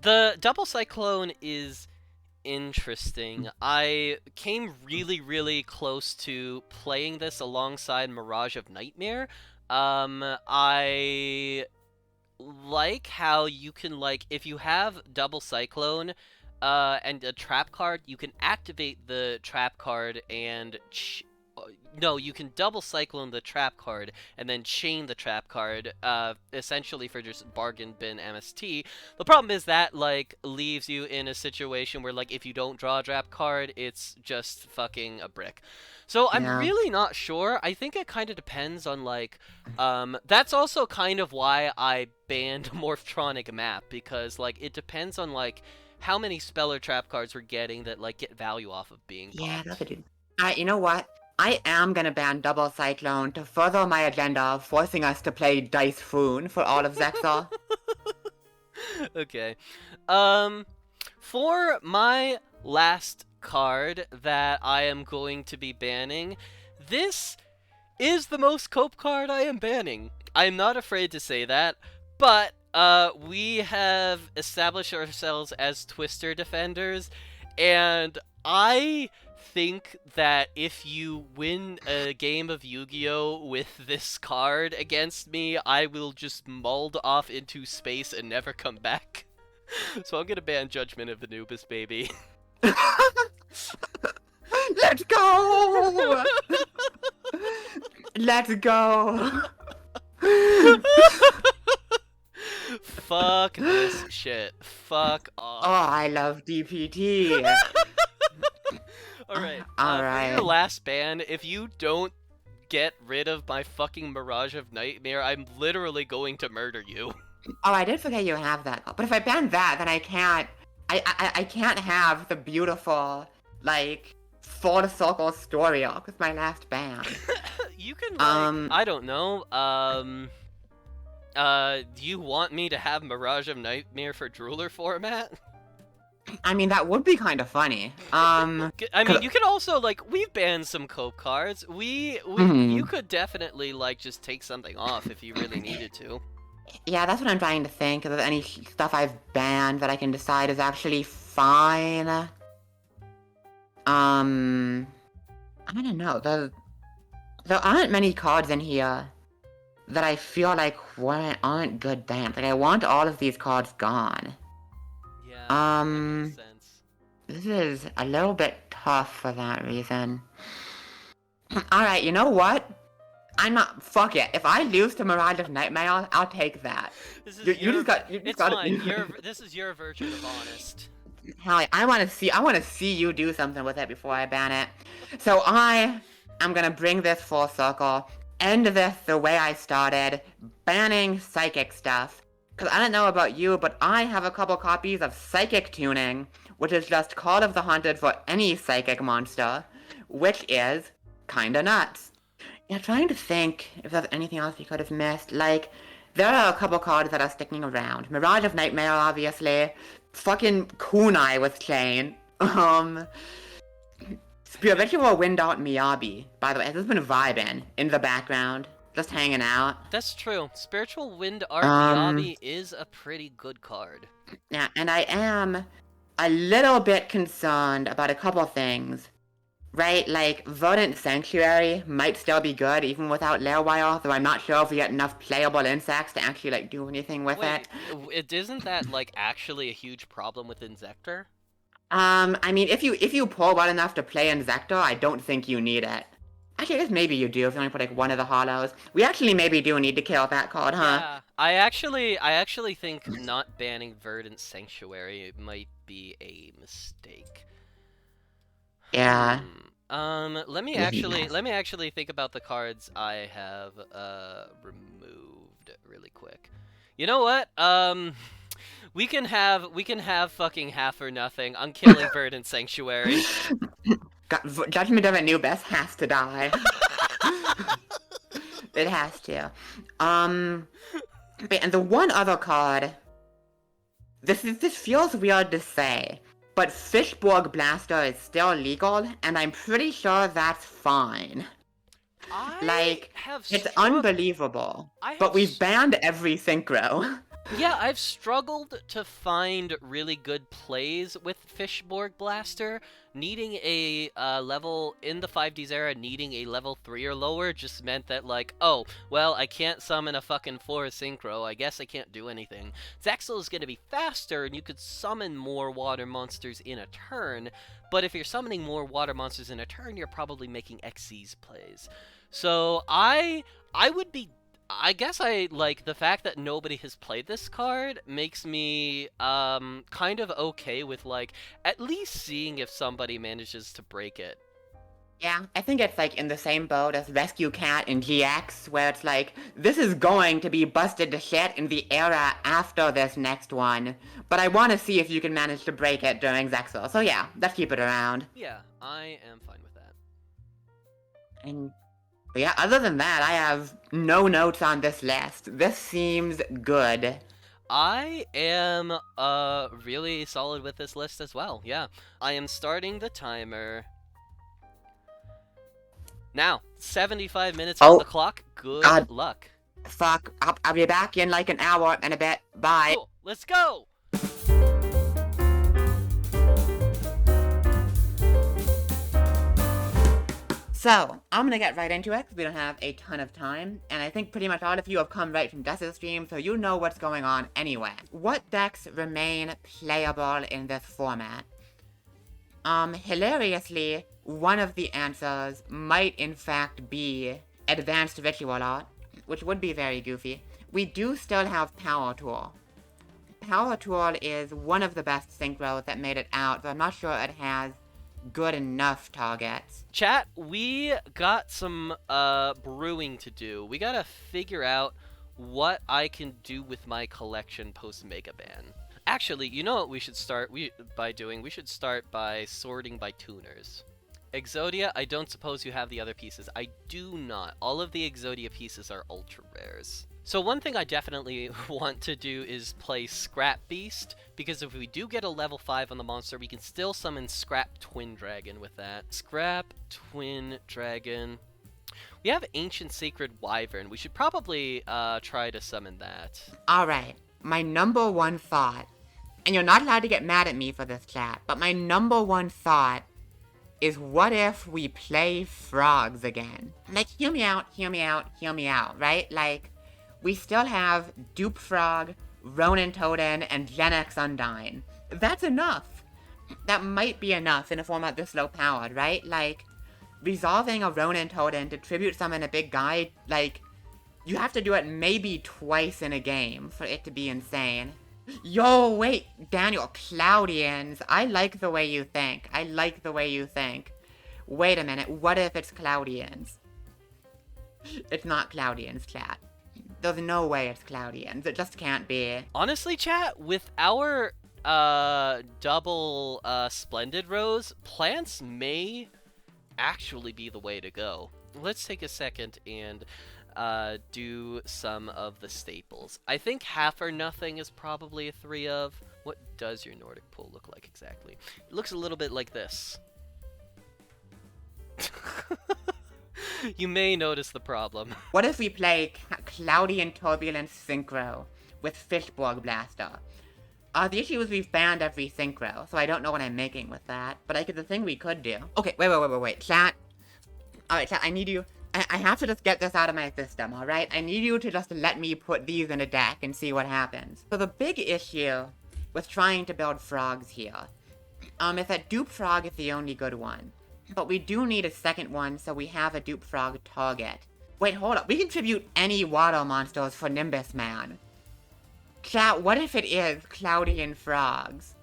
The Double Cyclone is interesting. I came really, really close to playing this alongside Mirage of Nightmare. I like how you can, like, if you have double cyclone and a trap card, you can activate the trap card and no, you can double cyclone the trap card and then chain the trap card, essentially for just bargain bin MST. The problem is that, like, leaves you in a situation where, like, if you don't draw a trap card, it's just fucking a brick. So I'm Yeah. really not sure. I think it kind of depends on, like, that's also kind of why I banned Morphtronic Map, because, like, it depends on, like, how many Speller trap cards we're getting that, like, get value off of being Yeah, popped. that's a dude. You know what? I am gonna ban Double Cyclone to further my agenda, forcing us to play Dice Foon for all of Zexal. Okay. For my last card that I am going to be banning, this is the most cope card I am banning. I'm not afraid to say that, but we have established ourselves as Twister defenders, and I think that if you win a game of Yu-Gi-Oh with this card against me, I will just mulled off into space and never come back. So I'm gonna ban Judgment of Anubis, baby. Let's go! Let's go! Fuck this shit. Fuck Oh, off. I love DPT. Alright, All for right. your last ban, if you don't get rid of my fucking Mirage of Nightmare, I'm literally going to murder you. Oh, I did forget you have that. But if I ban that, then I can't. I can't have the beautiful, like, full circle story arc with my last ban. You can, like, I don't know, do you want me to have Mirage of Nightmare for Drooler format? I mean, that would be kind of funny. I mean, you could also, like, we've banned some cope cards. You could definitely, like, just take something off if you really needed to. Yeah, that's what I'm trying to think. If there's any stuff I've banned that I can decide is actually fine. I don't know. There aren't many cards in here that I feel like aren't good bans. Like, I want all of these cards gone. Yeah, that makes sense. This is a little bit tough for that reason. Alright, you know what? I'm not. Fuck it. If I lose to Mirage of Nightmare, I'll take that. This is You just got. it's fine. This is your version of honest. Hell, I want to see you do something with it before I ban it. So I'm gonna bring this full circle, end this the way I started, banning psychic stuff. Cause I don't know about you, but I have a couple copies of Psychic Tuning, which is just Call of the Haunted for any psychic monster, which is kinda nuts. Yeah, trying to think if there's anything else we could have missed. Like, there are a couple cards that are sticking around. Mirage of Nightmare, obviously. Fucking Kunai with Chain. Spiritual Wind Art Miyabi, by the way, has been vibing in the background. Just hanging out. That's true. Spiritual Wind Art Miyabi is a pretty good card. Yeah, and I am a little bit concerned about a couple things. Right, like, Verdant Sanctuary might still be good even without Lair Wire, though I'm not sure if we get enough playable insects to actually, like, do anything with Wait, isn't that, like, actually a huge problem with Inzektor? I mean, if you pull well enough to play Inzektor, I don't think you need it. Actually, I guess maybe you do if you only put, like, one of the hollows. We actually maybe do need to kill that card, huh? Yeah, I actually think not banning Verdant Sanctuary might be a mistake. Yeah. Let me actually think about the cards I have removed really quick. You know what? We can have fucking half or nothing. I'm killing Verdant Sanctuary. Judgment of Anubis has to die. It has to. And the one other card. This feels weird to say, but Fishborg Blaster is still legal, and I'm pretty sure that's fine. Like, it's unbelievable. But we've banned every synchro. Yeah, I've struggled to find really good plays with Fishborg Blaster. Needing a level in the 5Ds era, needing a level 3 or lower just meant that, like, oh, well, I can't summon a fucking 4 Synchro. I guess I can't do anything. Zexal is going to be faster, and you could summon more water monsters in a turn, but if you're summoning more water monsters in a turn, you're probably making Xyz plays. So I would be I guess I like the fact that nobody has played this card makes me kind of okay with like at least seeing if somebody manages to break it. Yeah, I think it's like in the same boat as Rescue Cat in GX, where it's like, this is going to be busted to shit in the era after this next one, but I want to see if you can manage to break it during Zexal. So yeah, let's keep it around. Yeah, I am fine with that. And but yeah, other than that, I have no notes on this list. This seems good. I am really solid with this list as well. Yeah. I am starting the timer. Now, 75 minutes on Oh, the clock. Good God. luck. Fuck, I'll be back in like an hour and a bit. Bye. Cool. Let's go. So, I'm gonna get right into it because we don't have a ton of time, and I think pretty much all of you have come right from Dust's stream, so you know what's going on anyway. What decks remain playable in this format? Hilariously, one of the answers might in fact be Advanced Ritual Art, which would be very goofy. We do still have Power Tool. Power Tool is one of the best synchros that made it out, but I'm not sure it has good enough targets. Chat, we got some brewing to do. We gotta figure out what I can do with my collection post Megaban. Actually, you know what we should start by doing? We should start by sorting by tuners. Exodia, I don't suppose you have the other pieces. I do not. All of the Exodia pieces are ultra rares. So one thing I definitely want to do is play Scrap Beast, because if we do get a level 5 on the monster, we can still summon Scrap Twin Dragon with that. Scrap Twin Dragon. We have Ancient Sacred Wyvern. We should probably try to summon that. Alright, my number one thought, and you're not allowed to get mad at me for this, chat, but my number one thought is what if we play frogs again? Like, hear me out, hear me out, hear me out, right? Like, we still have Dupe Frog, Ronin Totem, and Gen X Undyne. That's enough. That might be enough in a format this low powered, right? Like, resolving a Ronin Totem to tribute summon a big guy, like, you have to do it maybe twice in a game for it to be insane. Yo, wait, Daniel, Cloudians. I like the way you think. I like the way you think. Wait a minute, what if it's Cloudians? It's not Cloudians, chat. There's no way it's Cloudians. It just can't be. Honestly, chat, with our double Splendid Rose, plants may actually be the way to go. Let's take a second and do some of the staples. I think Half or Nothing is probably a 3 of. What does your Nordic pool look like exactly? It looks a little bit like this. You may notice the problem. What if we play Cloudian Turbulence Synchro with Fishborg Blaster? The issue is we've banned every synchro, so I don't know what I'm making with that. But it's a thing we could do. Okay, wait. Chat. Alright, chat, I need you. I have to just get this out of my system, alright? I need you to just let me put these in a deck and see what happens. So the big issue with trying to build frogs here, is that Dupe Frog is the only good one. But we do need a second one so we have a Dupe Frog target. Wait, hold up. We can tribute any water monsters for Nimbus Man. Chat, what if it is Cloudian Frogs?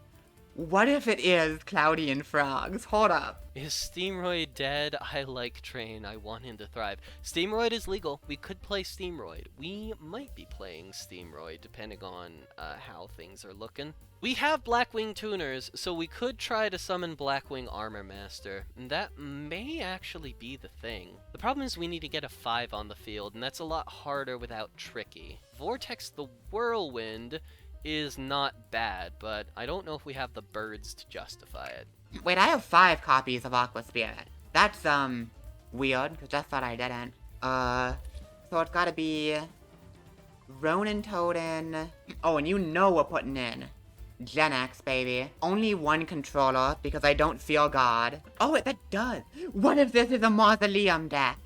What if it is Cloudian Frogs? Hold up. Is Steamroid dead? I like Train. I want him to thrive. Steamroid is legal. We could play Steamroid. We might be playing Steamroid depending on how things are looking. We have Blackwing tuners, so we could try to summon Blackwing Armor Master. That may actually be the thing. The problem is we need to get a 5 on the field, and that's a lot harder without Tricky. Vortex the Whirlwind is not bad, but I don't know if we have the birds to justify it. Wait, I have 5 copies of Aqua Spirit. That's, weird, because I thought I didn't. So it's gotta be Ronin Totem. Oh, and you know we're putting in Gen X, baby. Only one controller, because I don't feel God. Oh, that does. What if this is a Mausoleum deck?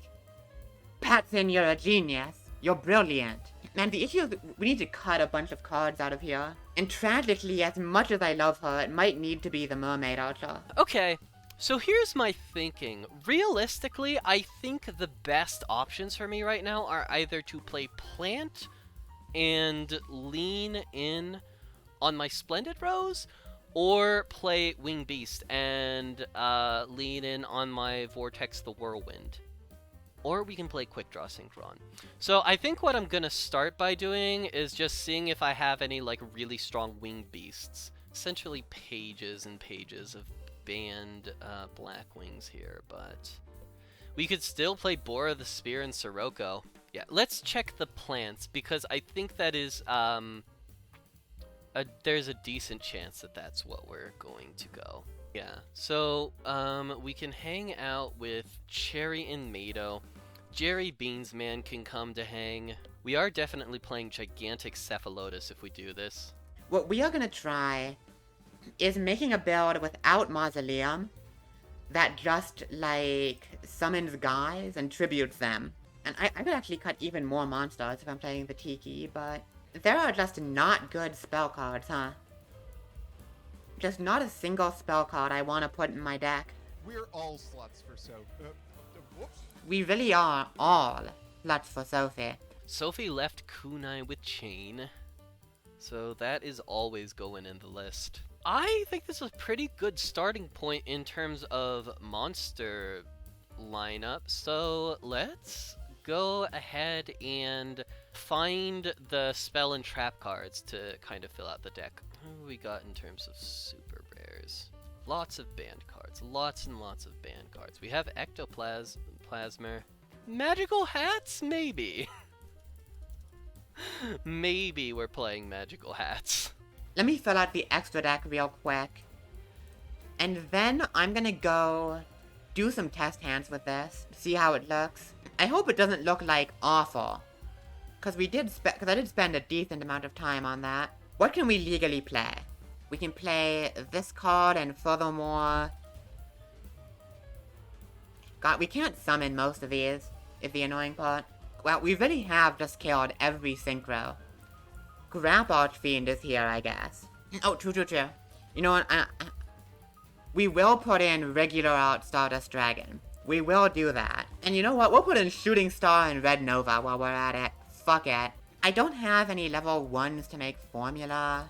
Patson, you're a genius. You're brilliant. Man, the issue is we need to cut a bunch of cards out of here. And tragically, as much as I love her, it might need to be the Mermaid Archer. Okay, so here's my thinking. Realistically, I think the best options for me right now are either to play Plant and lean in on my Splendid Rose, or play Wing Beast and lean in on my Vortex the Whirlwind. Or we can play Quick Draw Synchron. So I think what I'm gonna start by doing is just seeing if I have any like really strong Winged Beasts. Essentially pages and pages of banned Black Wings here, but we could still play Bora the Spear and Sirocco. Yeah, let's check the plants, because I think that is there's a decent chance that that's what we're going to go. Yeah, so we can hang out with Cherry and Mado. Jerry Beansman can come to hang. We are definitely playing Gigantic Cephalotus if we do this. What we are gonna try is making a build without Mausoleum that just, like, summons guys and tributes them. And I could actually cut even more monsters if I'm playing the Tiki, but there are just not good spell cards, huh? Just not a single spell card I want to put in my deck. We're all sluts for so. Whoops. We really are all sluts for Sophie. Sophie left Kunai with Chain, so that is always going in the list. I think this is a pretty good starting point in terms of monster lineup, so let's go ahead and find the spell and trap cards to kind of fill out the deck. What do we got in terms of super rares? Lots of banned cards, lots and lots of banned cards. We have Ectoplasmer. Magical hats? Maybe. Maybe we're playing magical hats. Let me fill out the extra deck real quick. And then I'm gonna go do some test hands with this, see how it looks. I hope it doesn't look like awful. Cause I did spend a decent amount of time on that. What can we legally play? We can play this card, and furthermore... God, we can't summon most of these, is the annoying part. Well, we really have just killed every synchro. Grab Archfiend is here, I guess. Oh, true. You know what, we will put in regular out Stardust Dragon. We will do that. And you know what, we'll put in Shooting Star and Red Nova while we're at it. Fuck it. I don't have any level 1s to make formula.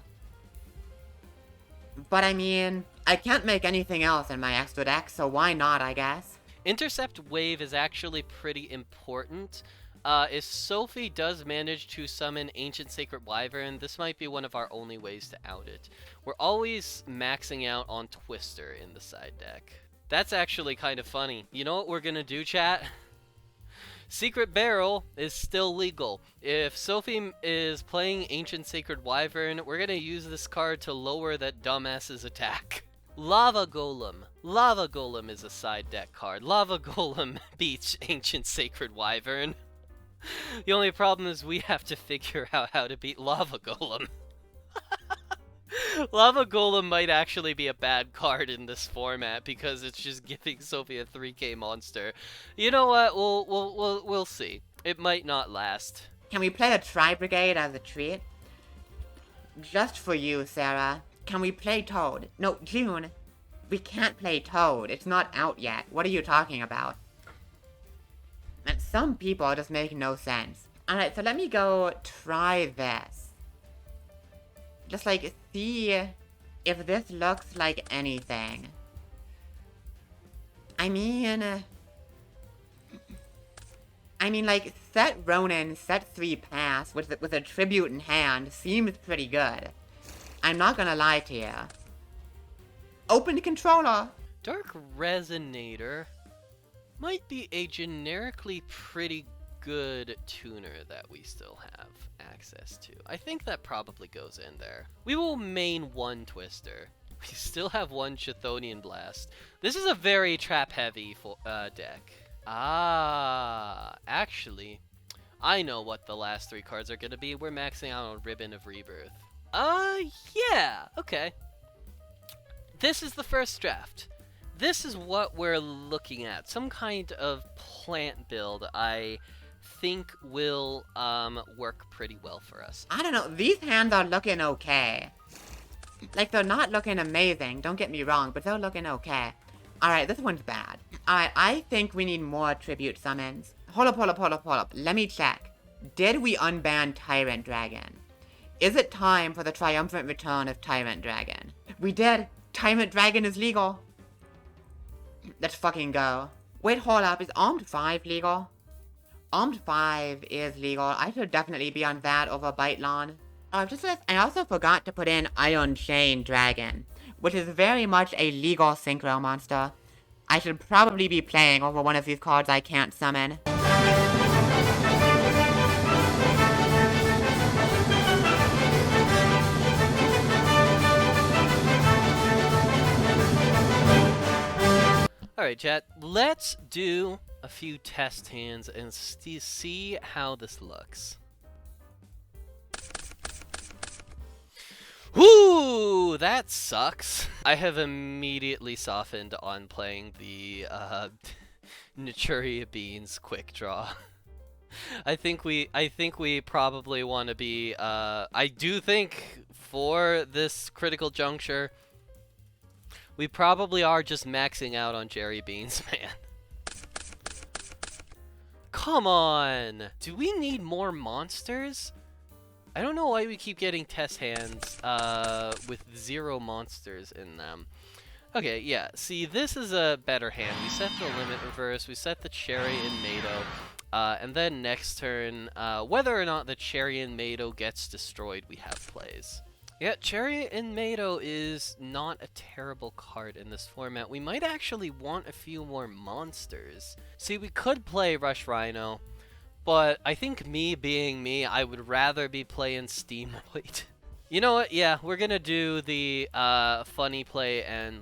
But I mean, I can't make anything else in my extra deck, so why not, I guess? Intercept Wave is actually pretty important. If Sophie does manage to summon Ancient Sacred Wyvern, this might be one of our only ways to out it. We're always maxing out on Twister in the side deck. That's actually kind of funny. You know what we're gonna do, chat? Secret Barrel is still legal. If Sophie is playing Ancient Sacred Wyvern, we're gonna use this card to lower that dumbass's attack. Lava Golem. Lava Golem is a side deck card. Lava Golem beats Ancient Sacred Wyvern. The only problem is we have to figure out how to beat Lava Golem. Lava Golem might actually be a bad card in this format because it's just giving Sophie a 3k monster. You know what? We'll see. It might not last. Can we play a Tri-Brigade as a treat? Just for you, Sarah. Can we play Toad? No, June. We can't play Toad. It's not out yet. What are you talking about? And some people just make no sense. Alright, so let me go try this. Just like, see if this looks like anything. I mean, like, set Ronin, set 3 pass with a tribute in hand seems pretty good. I'm not gonna lie to you. Open controller! Dark Resonator might be a generically pretty good tuner that we still have access to. I think that probably goes in there. We will main one Twister. We still have one Chthonian Blast. This is a very trap-heavy deck. Ah, actually, I know what the last 3 cards are gonna be. We're maxing out on Ribbon of Rebirth. Yeah, okay. This is the first draft. This is what we're looking at. Some kind of plant build I think will work pretty well for us. I don't know, these hands are looking okay. Like, they're not looking amazing, don't get me wrong, but they're looking okay. Alright, this one's bad. Alright, I think we need more tribute summons. Hold up. Let me check. Did we unban Tyrant Dragon? Is it time for the triumphant return of Tyrant Dragon? We did! Tyrant Dragon is legal! Let's fucking go. Wait, hold up, is Armed 5 legal? Armed 5 is legal. I should definitely be on that over Bitelon. I also forgot to put in Iron Chain Dragon, which is very much a legal synchro monster. I should probably be playing over one of these cards I can't summon. Alright, chat, let's do a few test hands and see how this looks. Whoo! That sucks. I have immediately softened on playing the Naturia Beans quick draw. I think we probably want to be I do think for this critical juncture we probably are just maxing out on Jerry Beans, man. Come on! Do we need more monsters? I don't know why we keep getting test hands with 0 monsters in them. Okay, yeah, see, this is a better hand. We set the limit reverse, we set the Cherry in Mado, and then next turn, whether or not the Cherry in Mado gets destroyed, we have plays. Yeah, Cherry in Mado is not a terrible card in this format. We might actually want a few more monsters. See, we could play Rush Rhino, but I think me being me, I would rather be playing Steamoid. You know what? Yeah, we're gonna do the funny play and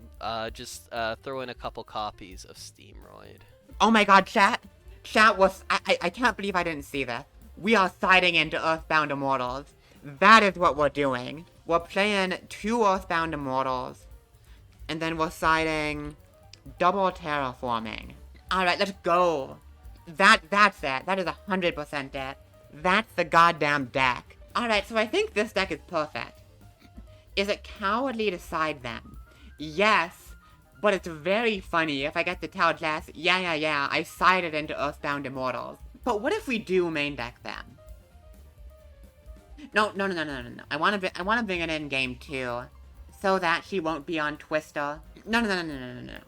just throw in a couple copies of Steamroid. Oh my god, chat! Chat was... I can't believe I didn't see that. We are siding into Earthbound Immortals. That is what we're doing. We're playing 2 Earthbound Immortals, and then we're siding double terraforming. Alright, let's go. That's it. That is 100% it. That's the goddamn deck. Alright, so I think this deck is perfect. Is it cowardly to side them? Yes, but it's very funny if I get to tell Jess, yeah, I sided into Earthbound Immortals. But what if we do main deck them? No. I wanna bring it in game 2, so that she won't be on Twister. No.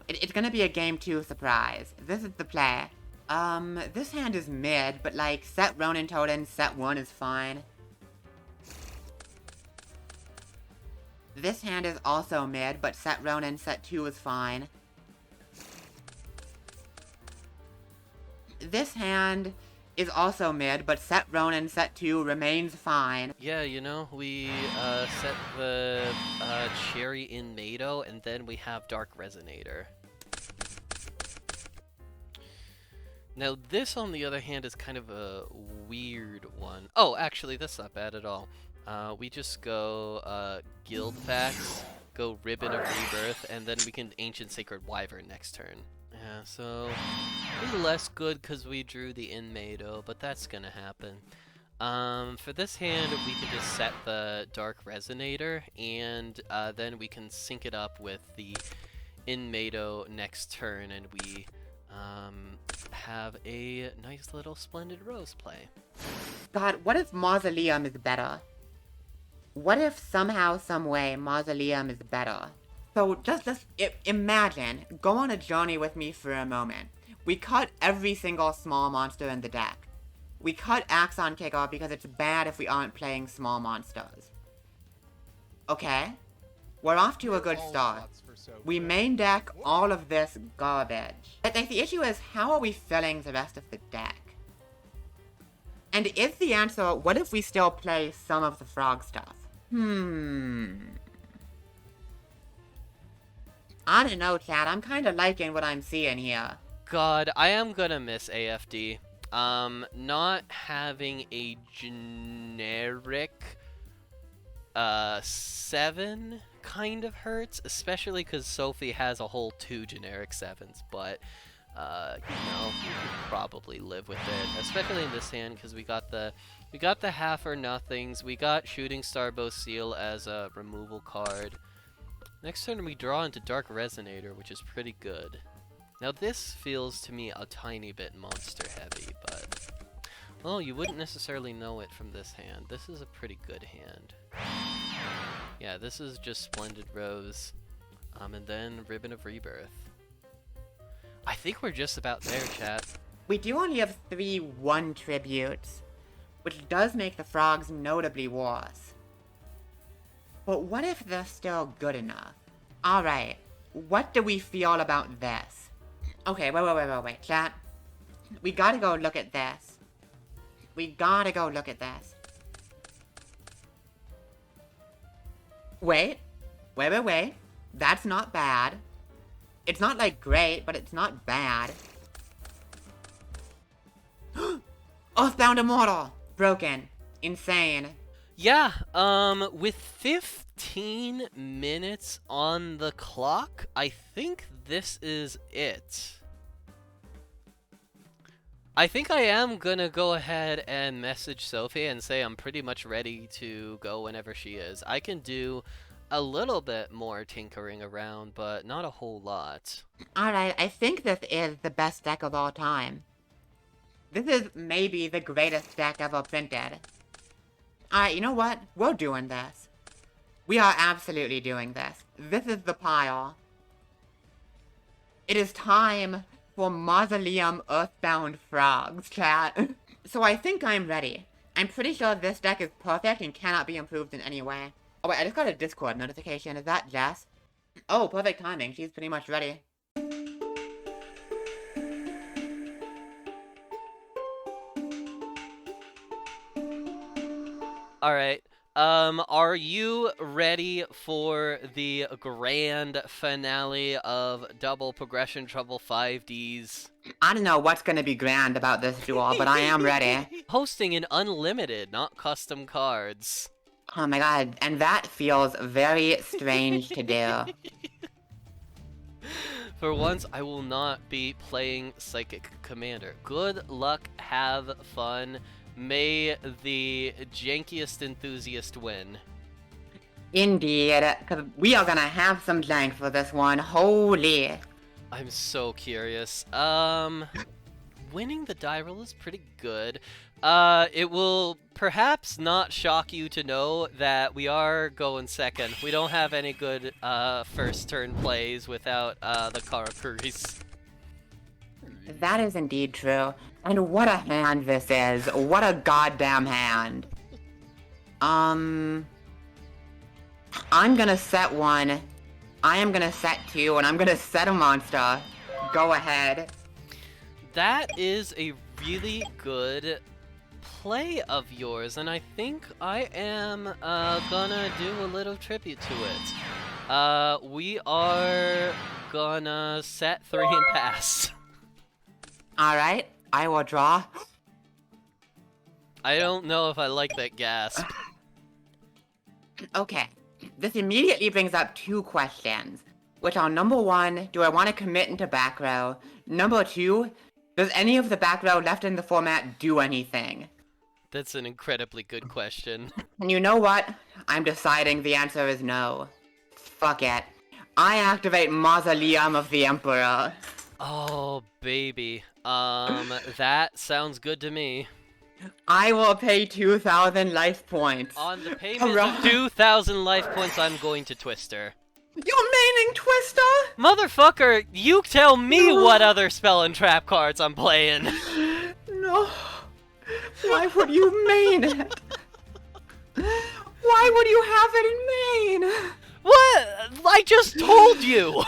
It's gonna be a game 2 surprise. This is the play. This hand is mid, but like, set Ronin Totem, set 1 is fine. This hand is also mid, but set Ronin, set 2 is fine. This hand is also mid, but set Ronin, set 2 remains fine. Yeah, you know, we set the Cherry in Mado, and then we have Dark Resonator. Now this, on the other hand, is kind of a weird one. Oh, actually, that's not bad at all. We just go Guild Packs, go Ribbon of Rebirth, and then we can Ancient Sacred Wyvern next turn. Yeah, so a little less good because we drew the Inmado, but that's gonna happen. For this hand, we can just set the Dark Resonator, and then we can sync it up with the Inmado next turn, and we have a nice little Splendid Rose play. God, what if Mausoleum is better? What if somehow, someway, Mausoleum is better? So just imagine, go on a journey with me for a moment. We cut every single small monster in the deck. We cut Axon Kicker because it's bad if we aren't playing small monsters. Okay? We're off to a good start. We main deck all of this garbage. But like, the issue is, how are we filling the rest of the deck? And is the answer, what if we still play some of the frog stuff? I don't know, chat. I'm kind of liking what I'm seeing here. God, I am gonna miss AFD. Not having a generic 7 kind of hurts, especially because Sophie has a whole 2 generic 7s, but you could probably live with it, especially in this hand because we got the half or nothings, we got Shooting Star Bow Seal as a removal card. Next turn we draw into Dark Resonator, which is pretty good. Now this feels to me a tiny bit monster heavy, but well, you wouldn't necessarily know it from this hand. This is a pretty good hand. Yeah, this is just Splendid Rose, and then Ribbon of Rebirth. I think we're just about there, chat. We do only have 3 1 tributes, which does make the frogs notably worse. But what if they're still good enough? Alright, what do we feel about this? Okay, wait, chat. We gotta go look at this. Wait. That's not bad. It's not, like, great, but it's not bad. Earthbound Immortal! Broken. Insane. Yeah, with 15 minutes on the clock, I think this is it. I think I am gonna go ahead and message Sophie and say I'm pretty much ready to go whenever she is. I can do a little bit more tinkering around, but not a whole lot. Alright, I think this is the best deck of all time. This is maybe the greatest deck ever printed. Alright, you know what? We're doing this. We are absolutely doing this. This is the pile. It is time for Mausoleum Earthbound Frogs, chat. So I think I'm ready. I'm pretty sure this deck is perfect and cannot be improved in any way. Oh wait, I just got a Discord notification. Is that Jess? Oh, perfect timing. She's pretty much ready. Alright, are you ready for the grand finale of Double Progression Trouble 5D's? I don't know what's gonna be grand about this duel, but I am ready. Hosting an unlimited, not custom cards. Oh my god, and that feels very strange to do. For once, I will not be playing Psychic Commander. Good luck, have fun. May the jankiest enthusiast win. Indeed, because we are gonna have some jank for this one. Holy. I'm so curious. Winning the die roll is pretty good. It will perhaps not shock you to know that we are going second. We don't have any good first turn plays without the Karakuris. That is indeed true. And what a hand this is. What a goddamn hand. I'm gonna set 1. I am gonna set 2, and I'm gonna set a monster. Go ahead. That is a really good play of yours, and I think I am gonna do a little tribute to it. We are gonna set 3 and pass. Alright, I will draw. I don't know if I like that gasp. Okay, this immediately brings up 2 questions, which are number 1, do I want to commit into back row? Number 2, does any of the back row left in the format do anything? That's an incredibly good question. And you know what? I'm deciding the answer is no. Fuck it. I activate Mausoleum of the Emperor. Oh, baby. That sounds good to me. I will pay 2,000 life points. On the payment of 2,000 life points, I'm going to Twister. You're maining Twister? Motherfucker, you tell me what other spell and trap cards I'm playing. No. Why would you main it? Why would you have it in main? What? I just told you.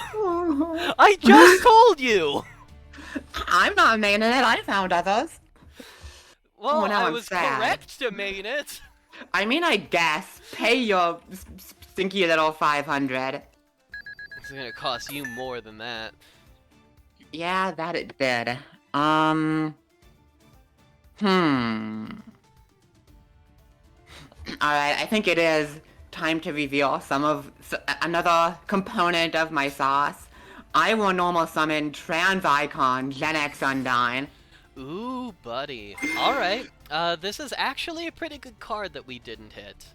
I just told you. I'm not maining it. I found others. Well, now I I'm was sad. correct to main it. I mean, I guess. Pay your stinky little 500. It's gonna cost you more than that. Yeah, that it did. Alright, I think it is time to reveal another component of my sauce. I will normal summon Trans Icon Gen X Undyne. Ooh, buddy. Alright. This is actually a pretty good card that we didn't hit.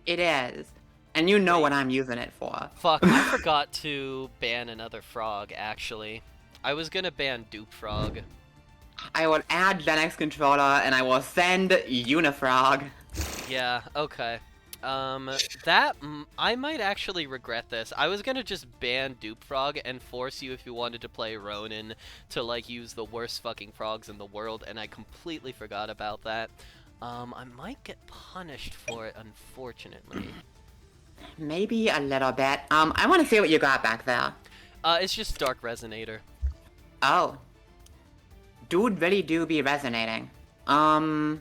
It is. And you know what I'm using it for. Fuck, I forgot to ban another frog, actually. I was gonna ban Dupe Frog. I will add Gen X Controller and I will send Unifrog. Yeah, okay. I might actually regret this. I was gonna just ban Dupe Frog and force you, if you wanted to play Ronin, to, like, use the worst fucking frogs in the world, and I completely forgot about that. I might get punished for it, unfortunately. Maybe a little bit. I want to see what you got back there. It's just Dark Resonator. Oh. Dude really do be resonating. I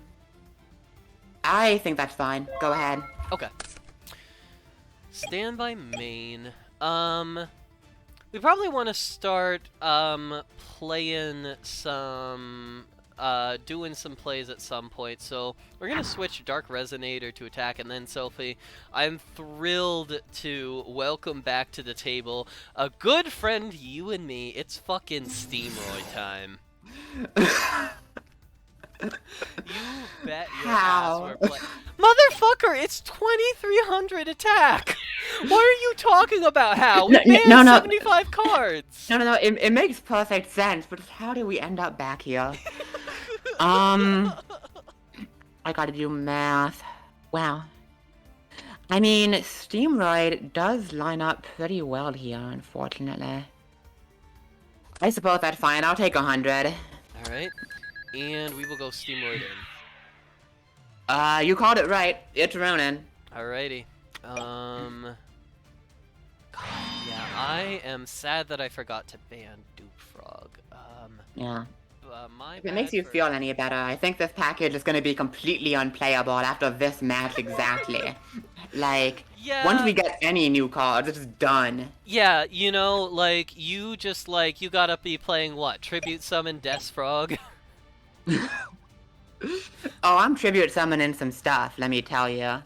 think that's fine. Go ahead. Okay. Standby main. We probably want to start, playing some, doing some plays at some point, so we're gonna switch Dark Resonator to attack, and then Sophie, I'm thrilled to welcome back to the table a good friend, you and me. It's fucking Steamroid time. You bet your How? ass we're playing. Motherfucker, it's 2300 attack! What are you talking about, Hal? We banned 75 cards! No, it makes perfect sense, but how did we end up back here? I gotta do math. Wow. I mean, Steamroid does line up pretty well here, unfortunately. I suppose that's fine, I'll take 100. Alright, and we will go Steamroid in. You called it right. It's Ronin. Alrighty. God, yeah, I am sad that I forgot to ban Dupe Frog. Yeah. My If it makes you feel any better, I think this package is gonna be completely unplayable after this match exactly. Like, Yeah. once we get any new cards, it's done. Yeah, you know, like, you just, like, you gotta be playing what? Tribute Summon Death Frog? Oh, I'm tribute summoning some stuff, let me tell you.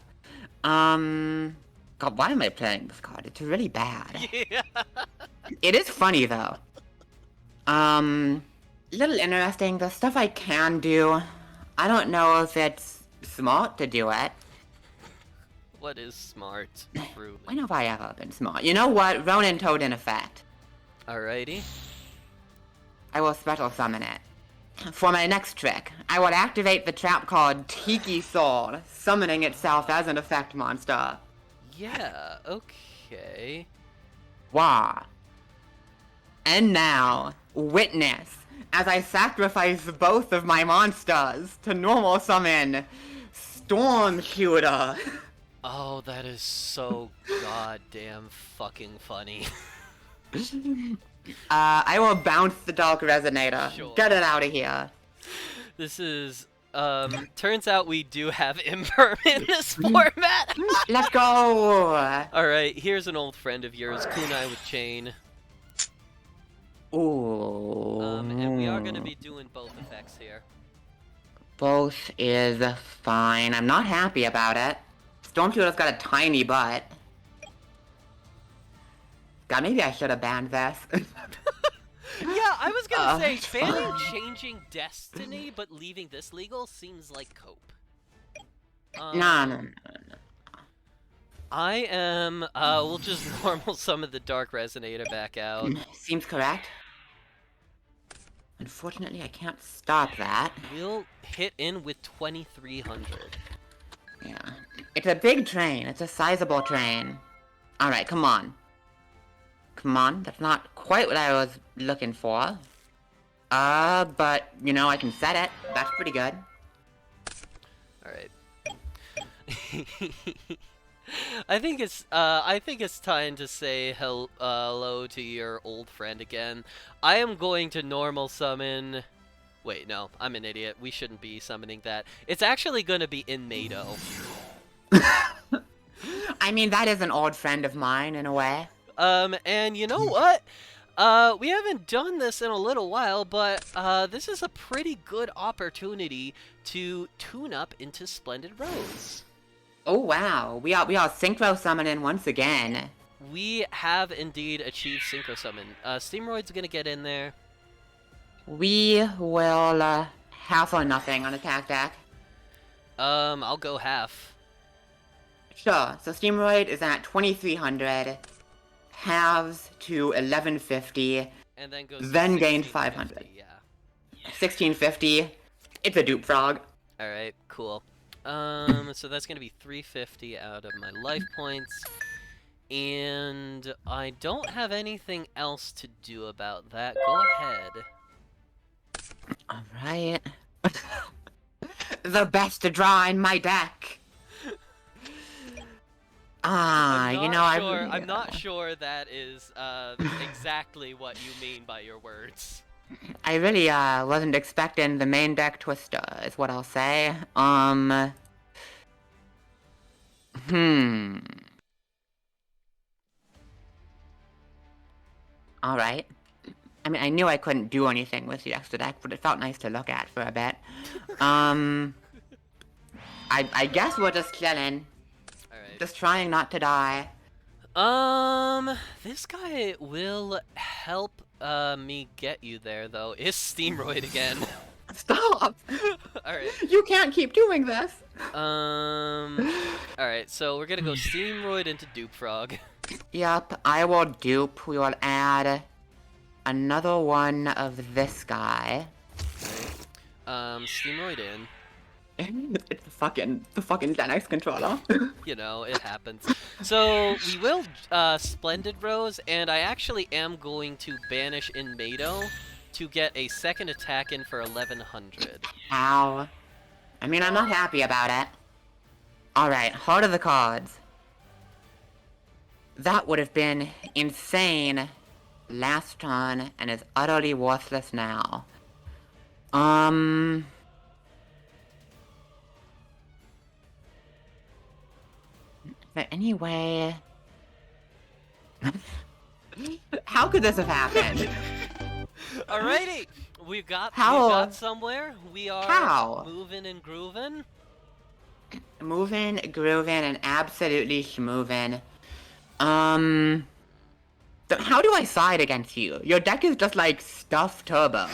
God, why am I playing this card? It's really bad. Yeah. It is funny, though. Little interesting, the stuff I can do, I don't know if it's smart to do it. What is smart? Truly. When have I ever been smart? You know what? Ronin Toad in effect. Alrighty. I will special summon it. For my next trick, I will activate the trap card Tiki Sword, summoning itself as an effect monster. Yeah, okay. Wah. And now, witness, as I sacrifice both of my monsters to normal summon Storm Shooter. Oh, that is so goddamn fucking funny. I will bounce the Dark Resonator. Sure. Get it out of here. This is, turns out we do have imperm in this format. Let's go! Alright, here's an old friend of yours, Kunai with Chain. Ooh. And we are gonna be doing both effects here. Both is fine. I'm not happy about it. Stormshooter's got a tiny butt. God, maybe I should have banned this. Yeah, I was gonna say, it's banning fine. Changing Destiny, but leaving this legal seems like cope. No. I am, we'll just normal summon the Dark Resonator back out. Seems correct. Unfortunately, I can't stop that. We'll hit in with 2300. Yeah. It's a big train. It's a sizable train. Alright, come on. Come on. That's not quite what I was looking for. But, you know, I can set it. That's pretty good. Alright. I think it's time to say hello to your old friend again. I am going to normal summon... Wait, no, I'm an idiot. We shouldn't be summoning that. It's actually gonna be in Mado. I mean, that is an old friend of mine, in a way. And you know what? We haven't done this in a little while, but this is a pretty good opportunity to tune up into Splendid Rose. Oh wow, we are synchro summoning once again. We have indeed achieved Synchro Summon. Steamroid's gonna get in there. We will half or nothing on attack deck. I'll go half. Sure. So Steamroid is at 2300, halves to 1150, And then goes then to gained 1650, 500. Yeah. 1650. It's a dupe frog. Alright, cool. So that's gonna be 350 out of my life points. And I don't have anything else to do about that. Go ahead. Alright. The best to draw in my deck. I'm not sure that is exactly what you mean by your words. I really wasn't expecting the main deck twister, is what I'll say. Alright. I mean, I knew I couldn't do anything with the extra deck, but it felt nice to look at for a bit. I guess we're just chilling. Alright. Just trying not to die. This guy will help me get you there, though. Is Steamroid again. Stop! Alright. You can't keep doing this! Alright, so we're gonna go Steamroid into Dupe Frog. Yup, I will dupe. We will add another one of this guy. Steamroid in. It's the fucking Xanax controller. You know, it happens. So, we will, Splendid Rose, and I actually am going to banish in Mado to get a second attack in for 1100. Ow. I mean, I'm not happy about it. Alright, Heart of the Cards. That would have been insane last turn and is utterly worthless now. Is there any way... How could this have happened? Alrighty! We got somewhere. We are How? moving and grooving. Moving, grooving, and absolutely schmoovin'. So how do I side against you? Your deck is just like Stuff Turbo.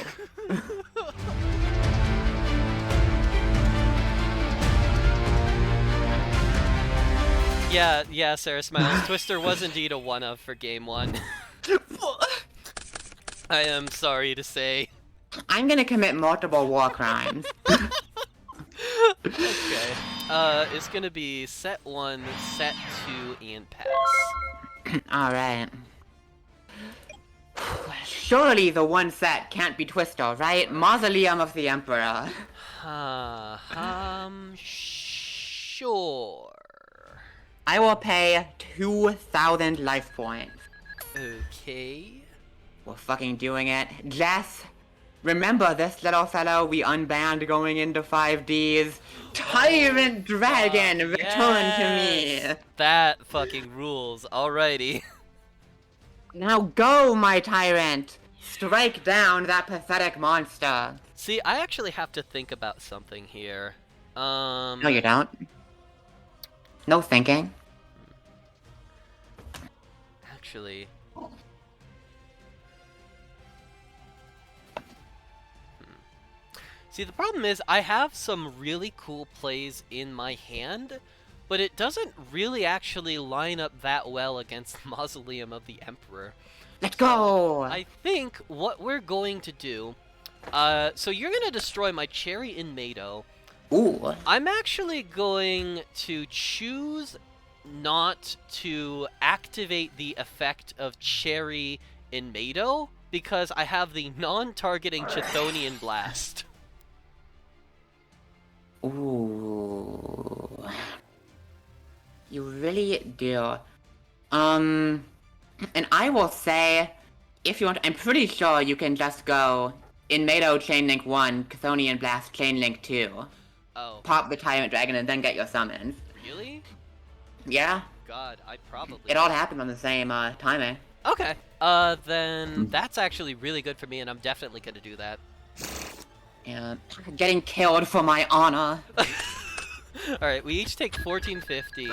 Yeah, Sarah Smiles. Twister was indeed a one-of for game one. I am sorry to say. I'm gonna commit multiple war crimes. Okay. It's gonna be set 1, set 2, and pass. Alright. Surely the one set can't be Twister, right? Mausoleum of the Emperor. Sure. I will pay 2,000 life points. Okay. We're fucking doing it. Jess, remember this little fellow we unbanned going into 5D's? Tyrant Dragon, return to me! That fucking rules. Alrighty. Now go, my tyrant! Strike down that pathetic monster! See, I actually have to think about something here. No, you don't. No thinking. Actually... See, the problem is I have some really cool plays in my hand, but it doesn't really actually line up that well against Mausoleum of the Emperor. Let's go! I think what we're going to do... so you're going to destroy my Cherry in Mado. Ooh. I'm actually going to choose not to activate the effect of Cherry in Mado, because I have the non-targeting Chthonian Blast. Ooh. You really do. And I will say, if you want, I'm pretty sure you can just go in Mado Chainlink 1, Chthonian Blast Chainlink 2. Oh. Pop the Tyrant Dragon and then get your summons. Really? Yeah? God, I probably... It all happened on the same timing. Okay. Then that's actually really good for me, and I'm definitely gonna do that. And getting killed for my honor. Alright, we each take 1450.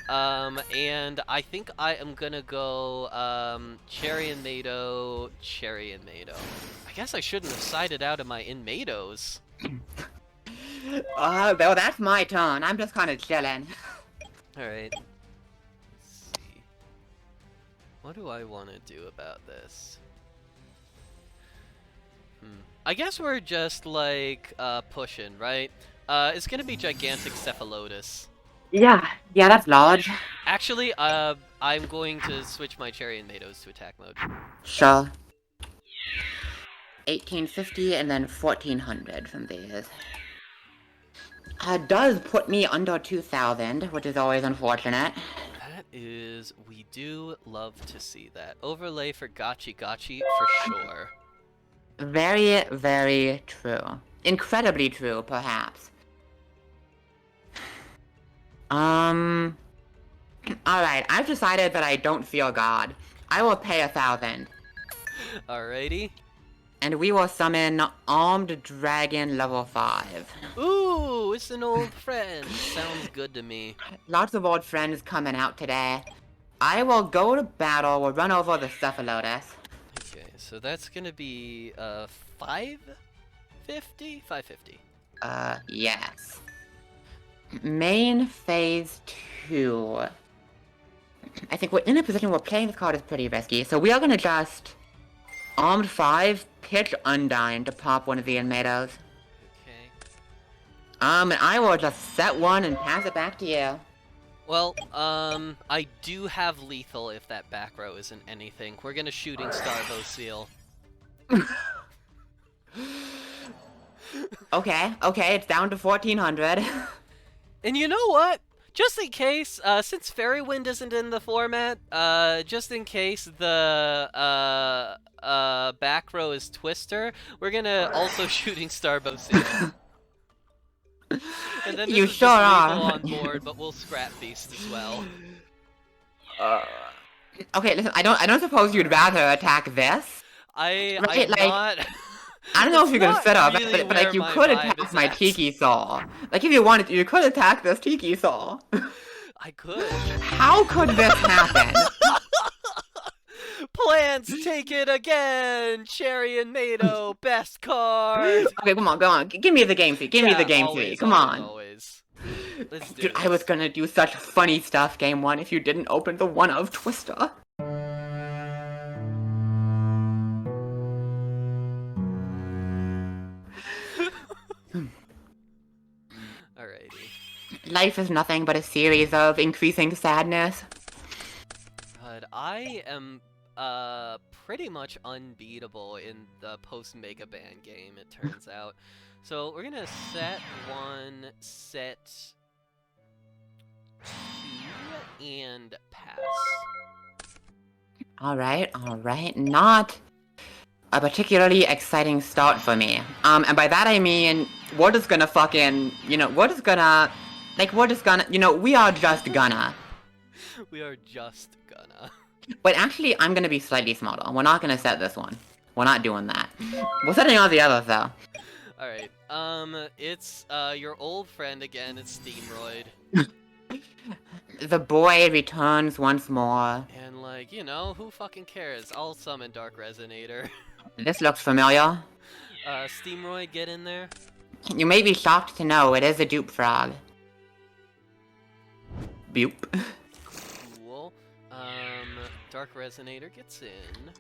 And I think I am gonna go, Cherry and Mado, Cherry and Mado. I guess I shouldn't have sided out of my in-Mados. Well, that's my turn. I'm just kind of chilling. Alright. Let's see. What do I want to do about this? I guess we're just, like, pushing, right? It's gonna be Gigantic Cephalotus. Yeah, that's large. Actually, I'm going to switch my Cherry and Mados to attack mode. Sure. 1850 and then 1400 from these. Does put me under 2000, which is always unfortunate. That is, we do love to see that. Overlay for Gotchi Gotchi for sure. Very, very true. Incredibly true, perhaps. Alright, I've decided that I don't feel God. I will pay 1,000. Alrighty. And we will summon Armed Dragon level 5. Ooh, it's an old friend. Sounds good to me. Lots of old friends coming out today. I will go to battle, we'll run over the Cephalotus. Okay, so that's gonna be, 550? 550. Yes. Main phase 2. I think we're in a position where playing this card is pretty risky, so we are gonna just Armed 5, pitch Undyne to pop one of the Inmados. Okay. And I will just set one and pass it back to you. Well, I do have lethal if that back row isn't anything. We're gonna Shooting Star Seal. Okay, it's down to 1400. And you know what? Just in case, since Fairy Wind isn't in the format, just in case the back row is Twister, we're gonna also Shooting Star Seal. And then this You is sure just are. lethal on board, but we'll Scrap Beast as well. Okay, listen, I don't suppose you'd rather attack this? I'm Right, like, not. I don't know if It's you can not set up, really but like where you my could vibe attack is my at. Tiki Saw. Like if you wanted to, you could attack this Tiki Saw. I could. How could this happen? Plants take it again! Cherry and Mado, best card! Okay, come on. Give me the game fee. Give me the game fee. Always, Come always, on. always. Let's do Dude, this. I was gonna do such funny stuff game 1 if you didn't open the one of Twister. Alrighty. Life is nothing but a series of increasing sadness. God, I am pretty much unbeatable in the post-Mega Ban game, it turns out. So we're gonna set 1, set 2, and pass. Alright. Not a particularly exciting start for me. And by that I mean, we're just gonna fucking, we are just gonna, we are just gonna. We are just gonna. But actually, I'm gonna be slightly smarter. We're not gonna set this one. We're not doing that. We're setting all the others, though. Alright, it's, your old friend again, it's Steamroid. The boy returns once more. And, like, who fucking cares? I'll summon Dark Resonator. This looks familiar. Steamroid, get in there. You may be shocked to know it is a dupe frog. Boop. Cool. Dark Resonator gets in.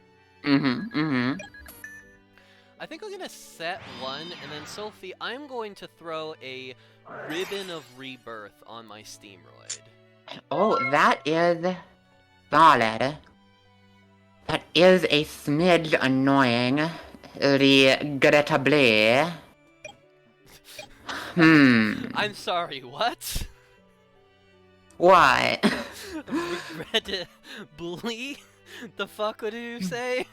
I think I'm gonna set 1, and then Sophie, I'm going to throw a Ribbon of Rebirth on my Steamroid. Oh, that is valid. That is a smidge annoying. Regrettably. I'm sorry, what? What? Regrettably? The fuck would you say?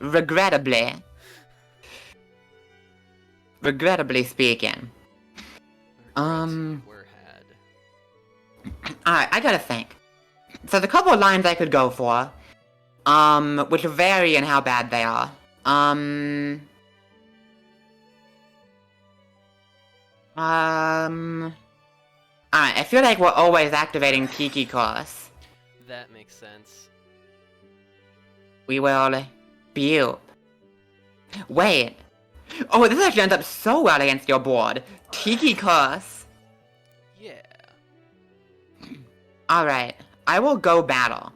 Regrettably. Regrettably speaking. Regrets were had. Alright, I gotta think. So there's a couple of lines I could go for, which vary in how bad they are. Alright, I feel like we're always activating Tiki Course. That makes sense. We will build. Wait. Oh, this actually ends up so well against your board. Tiki Course. Yeah. Alright, I will go battle.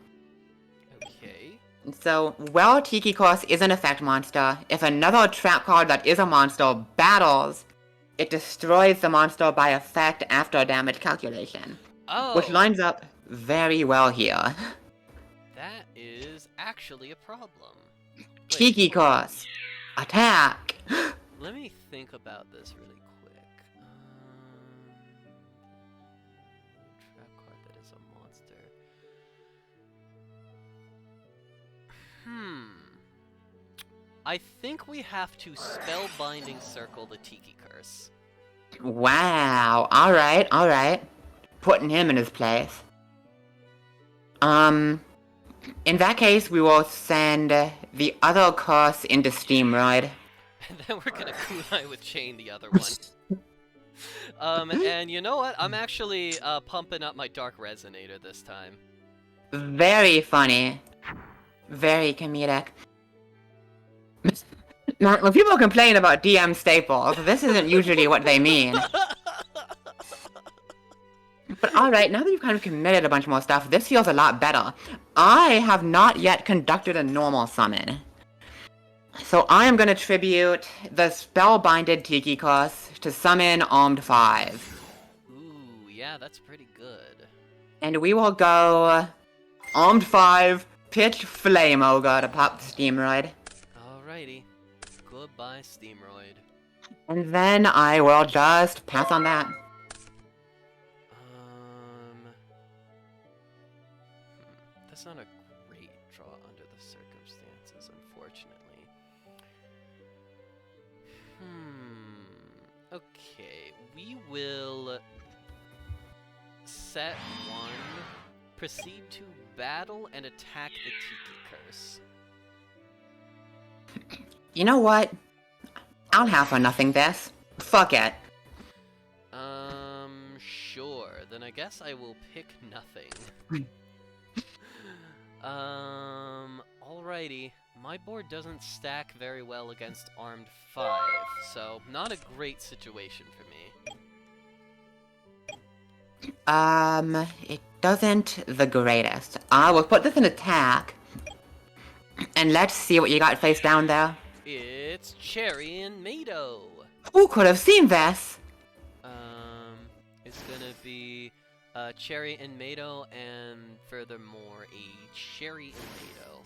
Okay. So, well, Tiki Course is an effect monster. If another trap card that is a monster battles, it destroys the monster by effect after damage calculation. Oh. Which lines up very well here. That is actually a problem. Wait, Tiki Course. Attack! let me think about this really quick. Trap card that is a monster. I think we have to spellbinding circle the Tiki Curse. Wow, alright. Putting him in his place. In that case, we will send the other curse into Steamroid. And then we're gonna kunai with Chain the other one. And you know what? I'm actually pumping up my Dark Resonator this time. Very funny. Very comedic. Now, when people complain about DM staples, this isn't usually what they mean. But alright, now that you've kind of committed a bunch more stuff, this feels a lot better. I have not yet conducted a normal summon. So I am gonna tribute the Spellbinded Tiki Course to summon Armed 5. Ooh, yeah, that's pretty good. And we will go Armed 5, Pitch Flame Ogre to pop the Steamroid. Alrighty. Goodbye, Steamroid. And then I will just pass on that. That's not a great draw under the circumstances, unfortunately. Okay, we will set 1, proceed to battle, and attack the Tiki Curse. You know what? I'll have for nothing this. Fuck it. Sure. Then I guess I will pick nothing. Alrighty. My board doesn't stack very well against Armed 5, so not a great situation for me. It doesn't the greatest. I will put this in attack. And let's see what you got face down there. It's Cherry and Mado. Who could have seen this? It's gonna be Cherry and Mado, and furthermore a Cherry and Mado.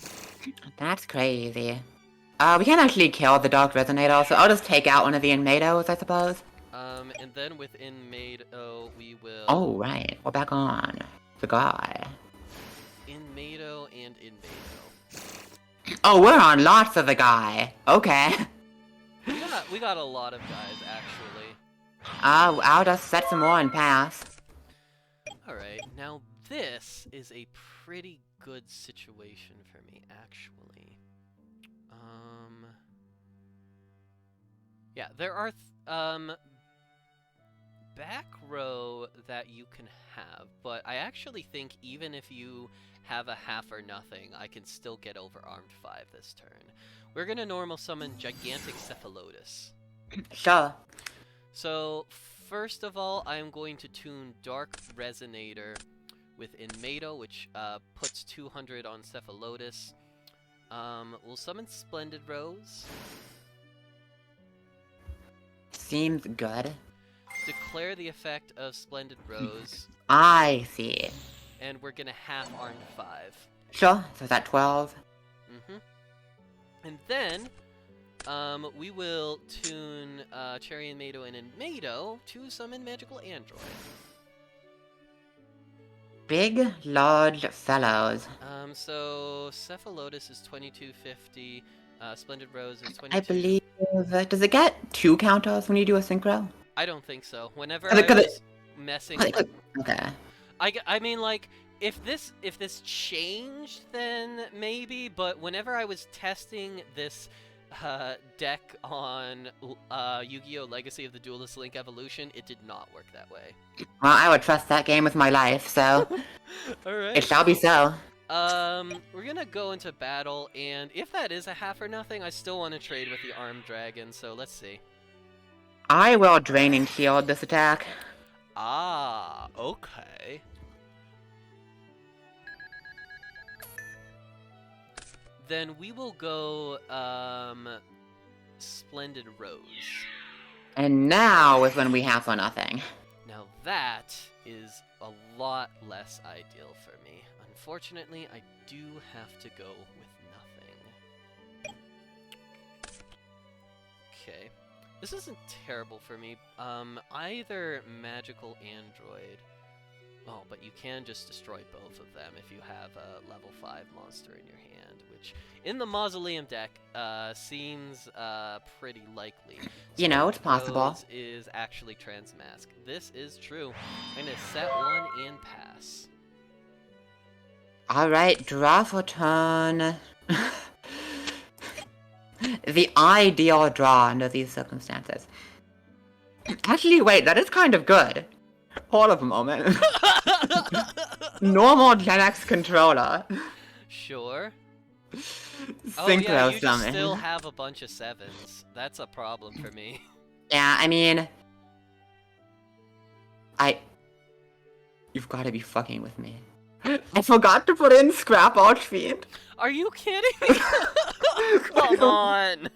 That's crazy. We can't actually kill the Dark Resonator, so I'll just take out one of the Inmados, I suppose. And then within Mado, we will... Oh, right. We're back on. The guy. In Mado and in Mado. Oh, we're on lots of the guy. Okay. We got a lot of guys, actually. I'll just set some more and pass. Alright, now this is a pretty good situation for me, actually. Yeah, there are, back row that you can have, but I actually think even if you have a half or nothing, I can still get over Armed 5 this turn. We're gonna normal summon Gigantic Cephalotus. Sure. So, first of all, I'm going to tune Dark Resonator with Inmado, which puts 200 on Cephalotus. We'll summon Splendid Rose. Seems good. Declare the effect of Splendid Rose. I see. And we're gonna half Armed 5. Sure, so is that 12? And then, we will tune Cherry and Mado and Inmado to summon Magical Android. Big, large fellows. So Cephalotus is 2250, Splendid Rose is 22. I believe... Does it get 2 counters when you do a synchro? I don't think so. Whenever Cause I it- was messing... Okay. I mean, like, if this changed, then maybe. But whenever I was testing this deck on Yu-Gi-Oh! Legacy of the Duelist Link Evolution, it did not work that way. Well, I would trust that game with my life, so All right. it shall be so. We're gonna go into battle, and if that is a half or nothing, I still want to trade with the Armed Dragon. So let's see. I will Draining Shield this attack. Ah, okay. Then we will go, Splendid Rose. And now is when we have for nothing. Now that is a lot less ideal for me. Unfortunately, I do have to go with nothing. Okay. This isn't terrible for me. Either Magical Android... Oh, but you can just destroy both of them if you have a level 5 monster in your hand, which, in the Mausoleum deck, seems pretty likely. You know, it's possible. Rose is actually Transmask. This is true. I'm gonna set one and pass. Alright, draw for turn. The ideal draw under these circumstances. Actually, wait, that is kind of good. Hold up a moment. Normal Gen X controller. Sure. Oh Synchro yeah, you just summon. still have a bunch of 7s. That's a problem for me. Yeah, I mean... You've gotta be fucking with me. I forgot to put in Scrap Archfiend. Are you kidding me? Come on!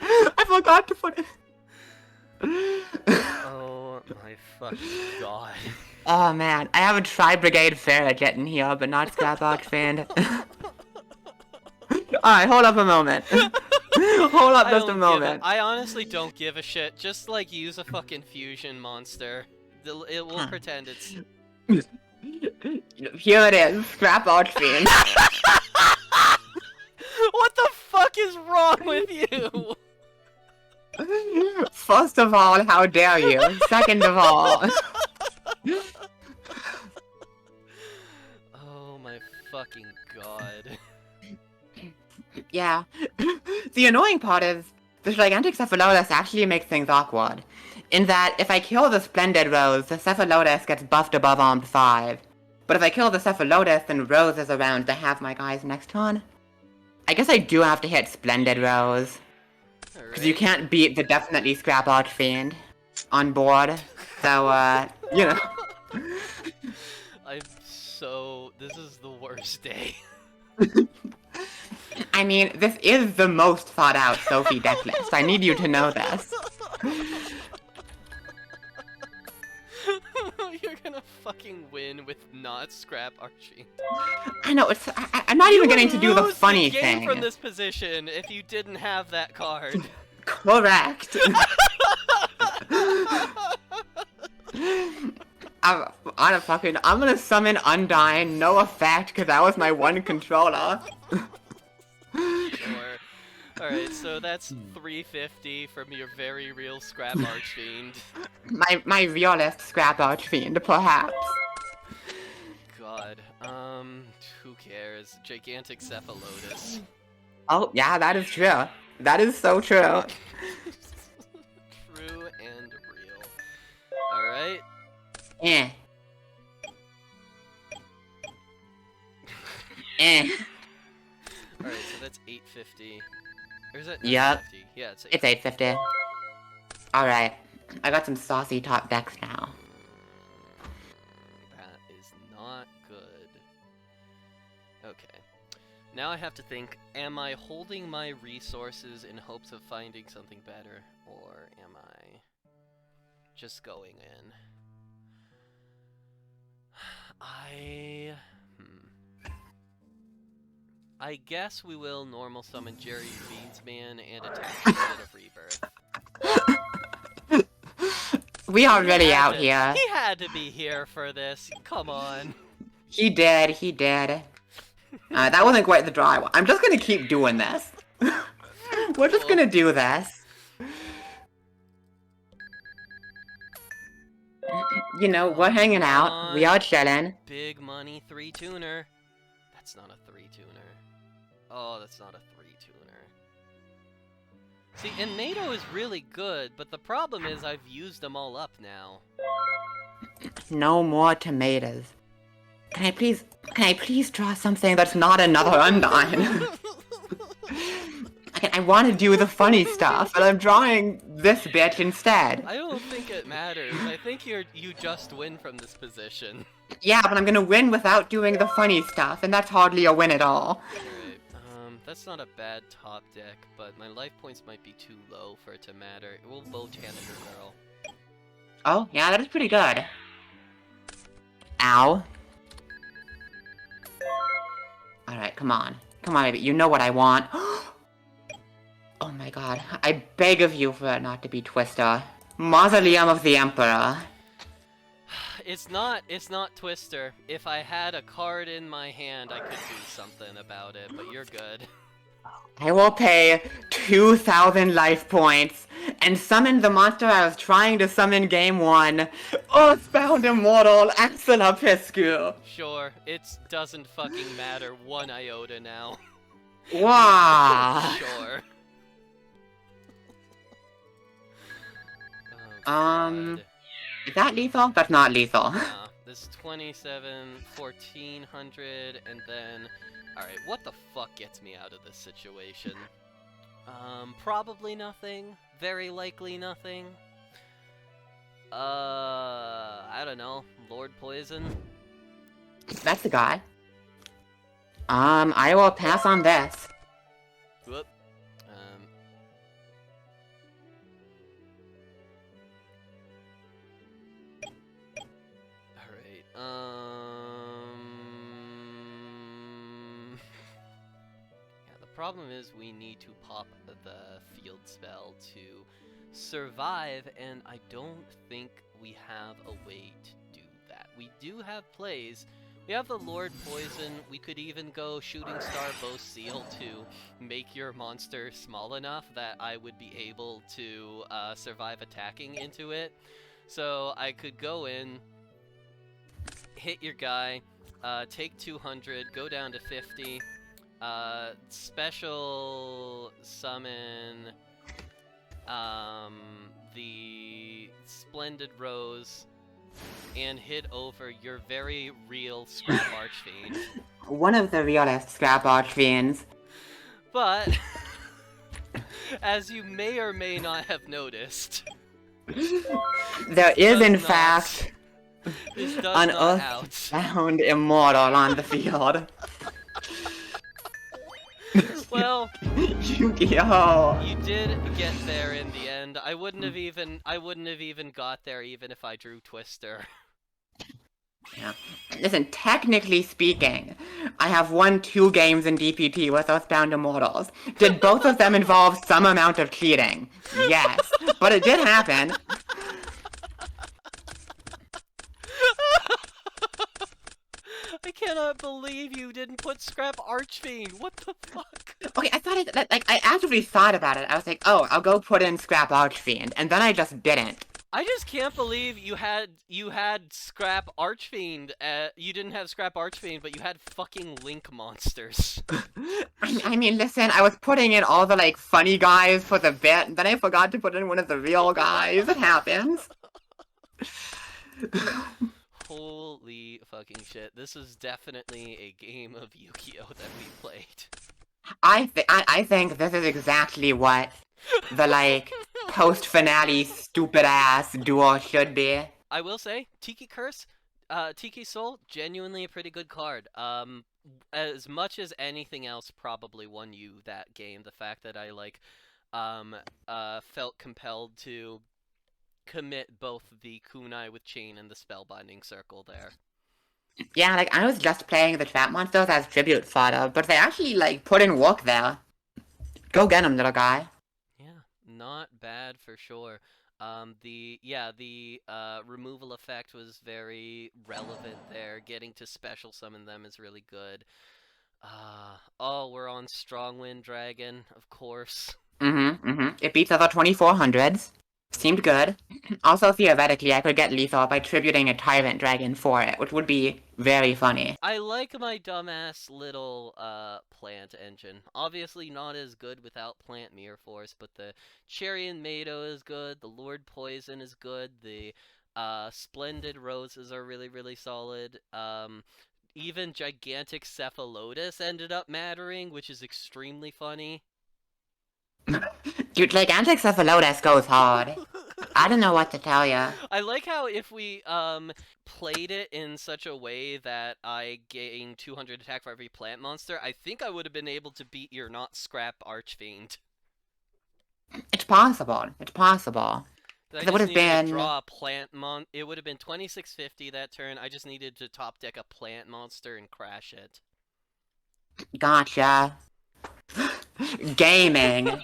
I forgot to put it. Oh my fucking god. Oh man, I have a Tri-Brigade Farragut in here, but not Scrap Archfiend. Alright, hold up a moment. Hold up just a moment. I honestly don't give a shit. Just like use a fucking fusion monster. It will pretend it's... Here it is, Scrap Archfiend. What the fuck is wrong with you? First of all, how dare you? Second of all... Oh my fucking god. Yeah. The annoying part is, the gigantic Cephalotus actually makes things awkward. In that, if I kill the Splendid Rose, the Cephalotus gets buffed above Armed 5. But if I kill the Cephalotus, then Rose is around to have my guys next turn. I guess I do have to hit Splendid Rose. Because you can't beat the definitely Scrap Archfiend on board. So, you know. This is the worst day. I mean, this is the most thought out Sophie deck list. I need you to know this. You're gonna fucking win with not Scrap Archie. I know, I'm not even getting to do the funny game thing. from this position if you didn't have that card. Correct. I'm gonna summon Undyne, no effect, because that was my one controller. Sure. Alright, so that's 350 from your very real Scrap Archfiend. My realist Scrap Archfiend, perhaps. God, who cares? Gigantic Cephalotus. Oh, yeah, that is true. That is so true. True and real. Alright. Eh. Eh. Alright, so that's 850. Or is that Yep. 950? Yeah, it's It's 850. Alright. I got some saucy top decks now. That is not good. Okay. Now I have to think, am I holding my resources in hopes of finding something better? Or am I just going in? I guess we will normal summon Jerry Beadsman and attack instead of Rebirth. We are really out here. He had to be here for this. Come on. He did. That wasn't quite the dry one. I'm just gonna keep doing this. We're just gonna do this. You know, we're hanging out. We are chilling. Big money 3-tuner. That's not a 3-tuner. Oh, that's not a 3-tuner. See, and Mato is really good, but the problem is I've used them all up now. No more tomatoes. Can I please draw something that's not another Undyne? I want to do the funny stuff, and I'm drawing this bitch instead. I don't think it matters. I think you just win from this position. Yeah, but I'm gonna win without doing the funny stuff, and that's hardly a win at all. Alright, that's not a bad top deck, but my life points might be too low for it to matter. We'll vote Janitor Girl. Oh, yeah, that is pretty good. Ow. Alright, come on. Come on, baby. You know what I want. Oh my god. I beg of you for it not to be Twister. Mausoleum of the Emperor. It's not Twister. If I had a card in my hand, I could do something about it, but you're good. I will pay 2,000 life points and summon the monster I was trying to summon game 1. Earthbound Immortal Axelapiscu. Sure, it doesn't fucking matter 1 iota now. Wow. Sure. Oh, God. Is that lethal? That's not lethal. Nah, this is 27, 1400, and then... Alright, what the fuck gets me out of this situation? Probably nothing. Very likely nothing. I don't know. Lord Poison? That's the guy. I will pass on this. Whoop. Alright, yeah, the problem is we need to pop the field spell to survive, and I don't think we have a way to do that. We do have plays. We have the Lord Poison. We could even go Shooting Star Bow Seal to make your monster small enough that I would be able to survive attacking into it. So I could go in, hit your guy, take 200, go down to 50, special summon the Splendid Rose, and hit over your very real Scrap Archfiend. One of the realest Scrap Archfiends. But, as you may or may not have noticed, there is in fact an out. Earthbound Immortal on the field. Well, Yu-Gi-Oh! you did get there in the end. I wouldn't have even got there even if I drew Twister. Yeah. Listen, technically speaking, I have won 2 games in DPT with Earthbound Immortals. Did both of them involve some amount of cheating? Yes, but it did happen. I cannot believe you didn't put Scrap Archfiend. What the fuck? Okay, I thought I actively thought about it. I was like, oh, I'll go put in Scrap Archfiend, and then I just didn't. I just can't believe you had Scrap Archfiend. You didn't have Scrap Archfiend, but you had fucking Link monsters. I mean, listen, I was putting in all the, like, funny guys for the bit, and then I forgot to put in one of the real guys. It happens. Holy fucking shit. This is definitely a game of Yu-Gi-Oh! That we played. I think this is exactly what the, like, post-finale stupid-ass duel should be. I will say, Tiki Curse, Tiki Soul, genuinely a pretty good card. As much as anything else probably won you that game, the fact that I, like, felt compelled to commit both the kunai with chain and the spellbinding circle there. Yeah, like, I was just playing the trap monsters as tribute fodder, but they actually, like, put in work there. Go get him, little guy. Yeah, not bad for sure. The removal effect was very relevant there. Getting to special summon them is really good. Oh, we're on Strongwind Dragon, of course. It beats other 2400s. Seemed good. Also, theoretically, I could get lethal by tributing a tyrant dragon for it, which would be very funny. I like my dumbass little plant engine. Obviously not as good without plant mirror force, but the Cherry Mado is good, the Lord Poison is good, the Splendid Roses are really solid. Even Gigantic Cephalotus ended up mattering, which is extremely funny. Dude, Gigantic Cephalotus goes hard. I don't know what to tell ya. I like how if we played it in such a way that I gain 200 attack for every plant monster, I think I would have been able to beat your not scrap Archfiend. It's possible. It's possible. I It just would have needed been. to draw a plant It would have been 2650 that turn. I just needed to top deck a plant monster and crash it. Gotcha. Gaming.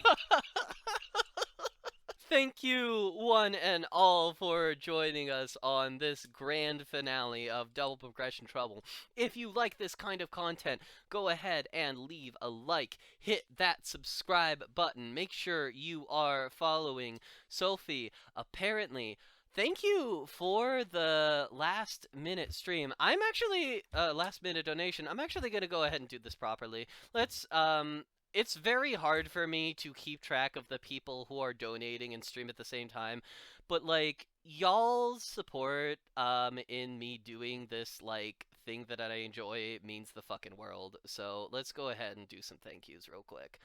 Thank you, one and all, for joining us on this grand finale of Double Progression Trouble. If you like this kind of content, go ahead and leave a like. Hit that subscribe button. Make sure you are following Sophie. Apparently, thank you for the last minute stream. I'm actually, last minute donation. I'm actually going to go ahead and do this properly. Let's, it's very hard for me to keep track of the people who are donating and stream at the same time, but like y'all's support in me doing this like thing that I enjoy means the fucking world. So let's go ahead and do some thank yous real quick.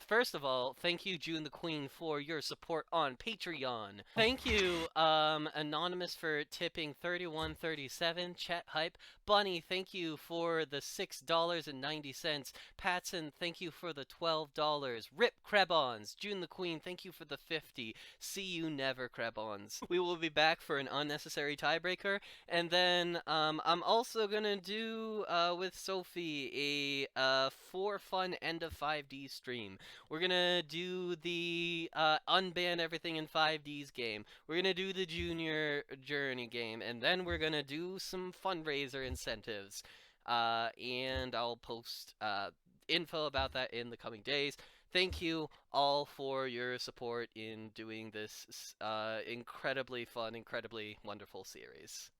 First of all, thank you, June the Queen, for your support on Patreon. Thank you, Anonymous, for tipping 31.37. Chet Hype. Bunny, thank you for the $6.90. Patson, thank you for the $12. Rip Krebons. June the Queen, thank you for the 50. See you never, Krebons. We will be back for an unnecessary tiebreaker, and then, I'm also gonna do, with Sophie, a for fun end of 5D stream. We're gonna do the unban everything in 5D's game. We're gonna do the Junior Journey game, and then we're gonna do some fundraiser incentives. And I'll post info about that in the coming days. Thank you all for your support in doing this incredibly fun, incredibly wonderful series.